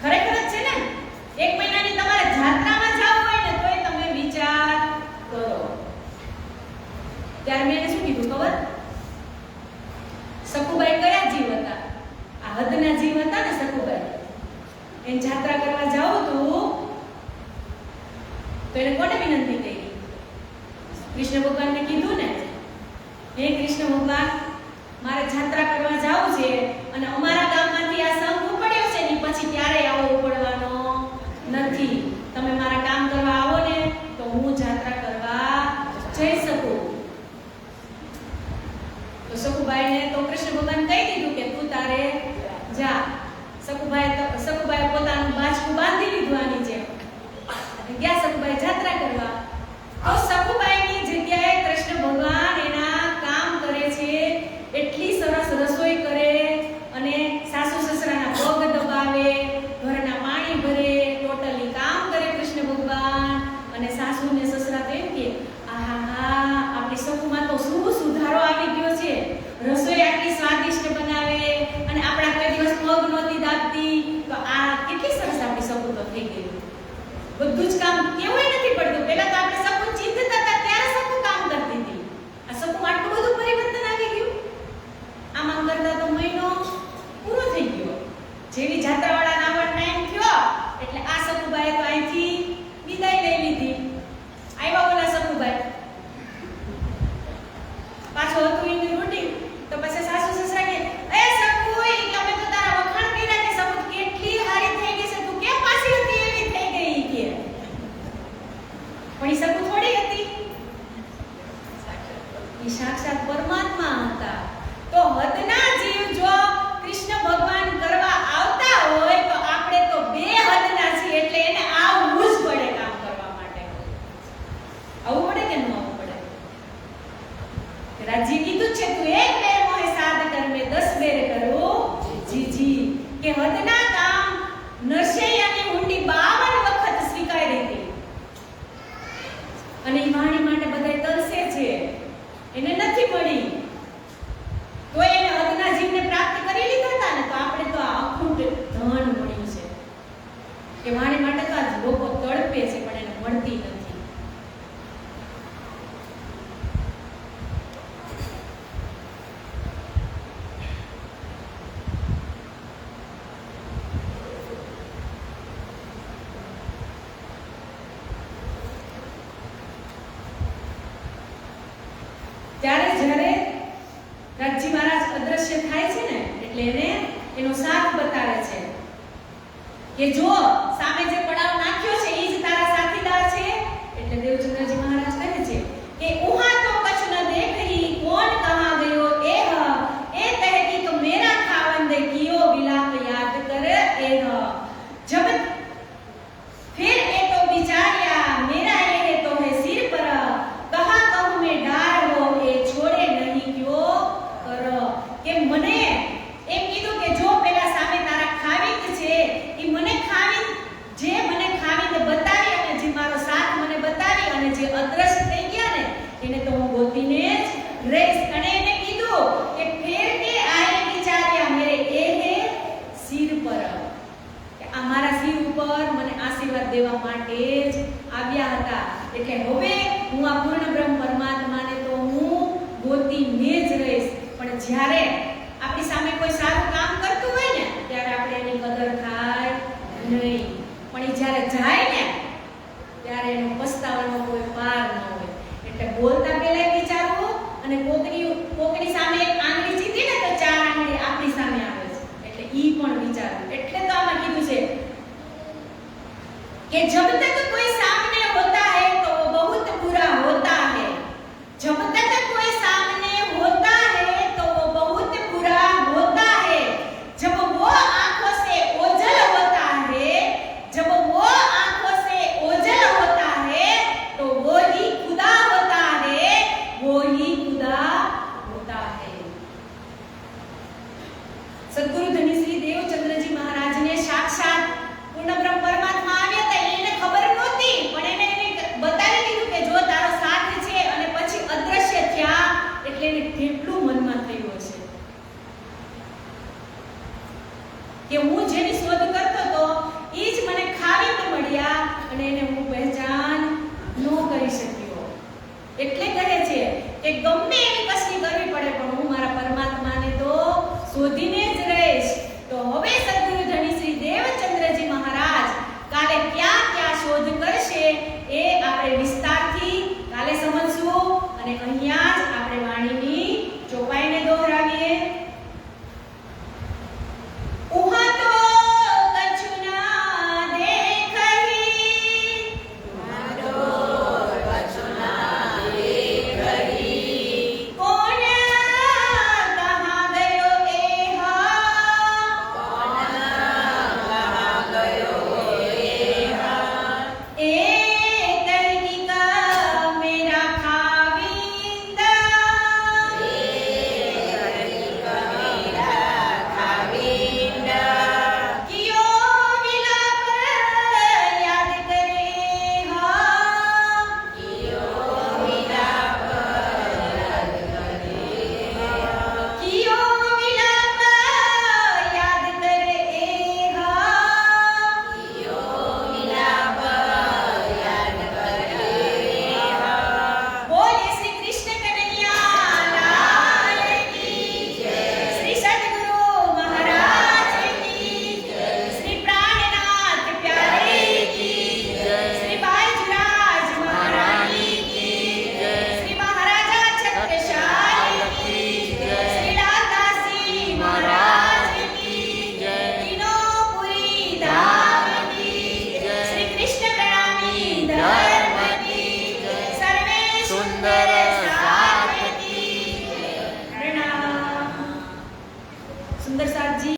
ખરેખર જ છે ને, 1 મહિનાની તમારે જાત્રામાં જવું હોય ને તોય તમે વિચાર કરો. ત્યારે મેં એને શું કીધું ખબર? સકુબાઈ કયા જીવ હતા? આ હદના જીવ હતા ને સકુબાઈ. એને જાત્રા કરવા જાવું તું તો એને કોને વિનંતી કરી? કૃષ્ણ ભગવાનને કીધું ને, હે કૃષ્ણ ભગવાન મારે જાત્રા કરવા જાવું છે અને અમારા ગામમાંથી આ સંઘ ઉપડ્યો છે ને પછી ક્યારેય આવો ઉપડવાનો નથી, તમે મારા કામ કરવા આવો ને તો હું જાત્રા કરવા જઈ શકું. તો સકુબાઈને તો કૃષ્ણ ભગવાન કહી દીધું કે તું તારે જા. સકુબાઈએ પોતાનું બાચકું બાંધી લીધું આની જેમ અને ગયા સકુબાઈ જાત્રા કરવા. તો સકુબાઈની જગ્યાએ કૃષ્ણ ભગવાન એના કામ કરે છે, એટલી સરસ રસોઈ કરે અને સાસુ સસરાના પગ દબાવે, ઘરના પાણી ભરે, ટોટલી કામ કરે કૃષ્ણ ભગવાન. અને સાસુ ને સસરા તો એમ કે આહા આપણી સકુમાં તો શું સુધારો આવી ગયો છે, રસોઈ આટલી સ્વાદિષ્ટ બનાવે અને આપણા કોઈ દિવસ પગ નહોતી દાબતી, તો આ કેટલી સરસ આપણી સકુ તો થઈ ગઈ. બધું જ કામ કેવું નથી પડતું. પહેલા તો આપણે સકુ ચિંતતા હતા ત્યારે સકુ કામ કરતી હતી, આ સકુ આટલું બધું પરિવર્તન આવી ગયું. આમાં કરતા તો મહિનો પૂરો થઈ ગયો. જેવી જાત્રાવાળાના આવડ ટાઈમ થયો એટલે આ સકુબાઈએ તો અહીંથી વિદાય લઈ લીધી. આવ્યા ઓલા સકુબાઈ પાછો હતું એની રૂટીન. તો પછી સાસુ સસરા કે એ સકુ તમે તો તારા વખાણ કર્યા કે સકુ કેટલી હારી થઈ ગઈ છે, તું કેમ પાછી હતી એવી થઈ ગઈ કે એટલે એને એનો સાથ બતાવે છે કે જો સામે જે પડાવ નાખ્યો છે એ જ તારા સાથીદાર છે. એટલે દેવચંદ્રજી મહારાજ કહે છે કે ઉહા તો કછ ન દેખી કોણ કહા ગયો એ તહકી તો મેરા ખાવંદ કિયો વિલાપ યાદ કર એહ જબ फिर ए तो बिचारिया मेरा ये तो है सिर पर कहा कहूं मैं डार हो ए छोड़े नहीं क्यों करो કે મને એમ કીધું કે જો પેલા સામે તારા ખાવીત છે ઈ મને ખાવી જે મને ખાવીને બતાવી અને જે મારો સાથ મને બતાવી અને જે અદ્રશ્ય થઈ ગયા ને એને તો હું ગોતીને જ રહીશ. અને એને કીધું કે ફેર કે આએ બિચારિયા મેરે એ હે સિર પર આ મારા સિર ઉપર મને આશીર્વાદ દેવા માટે જ આવ્યા હતા. એટલે હવે હું આ પૂર્ણ બ્રહ્મ પરમાત્માને તો હું ગોતીને જ રહીશ. પણ જ્યારે આપણી સામે કોઈ સારું કામ કરતું હોય ને ત્યારે આપણે એની કદર થાય નહીં. પણ એ જ્યારે જાય ને ત્યારે એનો પસ્તાવાનો કોઈ પાર ન હોય. એટલે બોલતા પહેલા વિચારવું અને કોકની સામે એક આંગળી જીતી ને તો ચાર આંગળી આપણી સામે આવે છે. એટલે ઈ પણ વિચારવું. એટલે તો આમાં કીધું છે कि जब तक कोई सामने होता है तो वो बहुत बुरा होता है. जब तक कोई सामने होता है तो वो बहुत बुरा होता है. जब वो आंखों से ओझल होता है, जब वो आंखों से ओझल होता है तो वो ही खुदा होता है, वो ही खुदा होता है. सद्गुरु धनी श्री देवचंद्रजी महाराज ने साक्षात પૂર્ણ બ્રહ્મ પરમાત્મા આવ્યા હતા એને ખબર નહોતી પણ એને બતાવી દીધું કે જો તારો સાથ છે અને પછી અદ્રશ્ય થયા એટલે એને કેટલું મનમાં થયું હશે કે હું જેની શોધ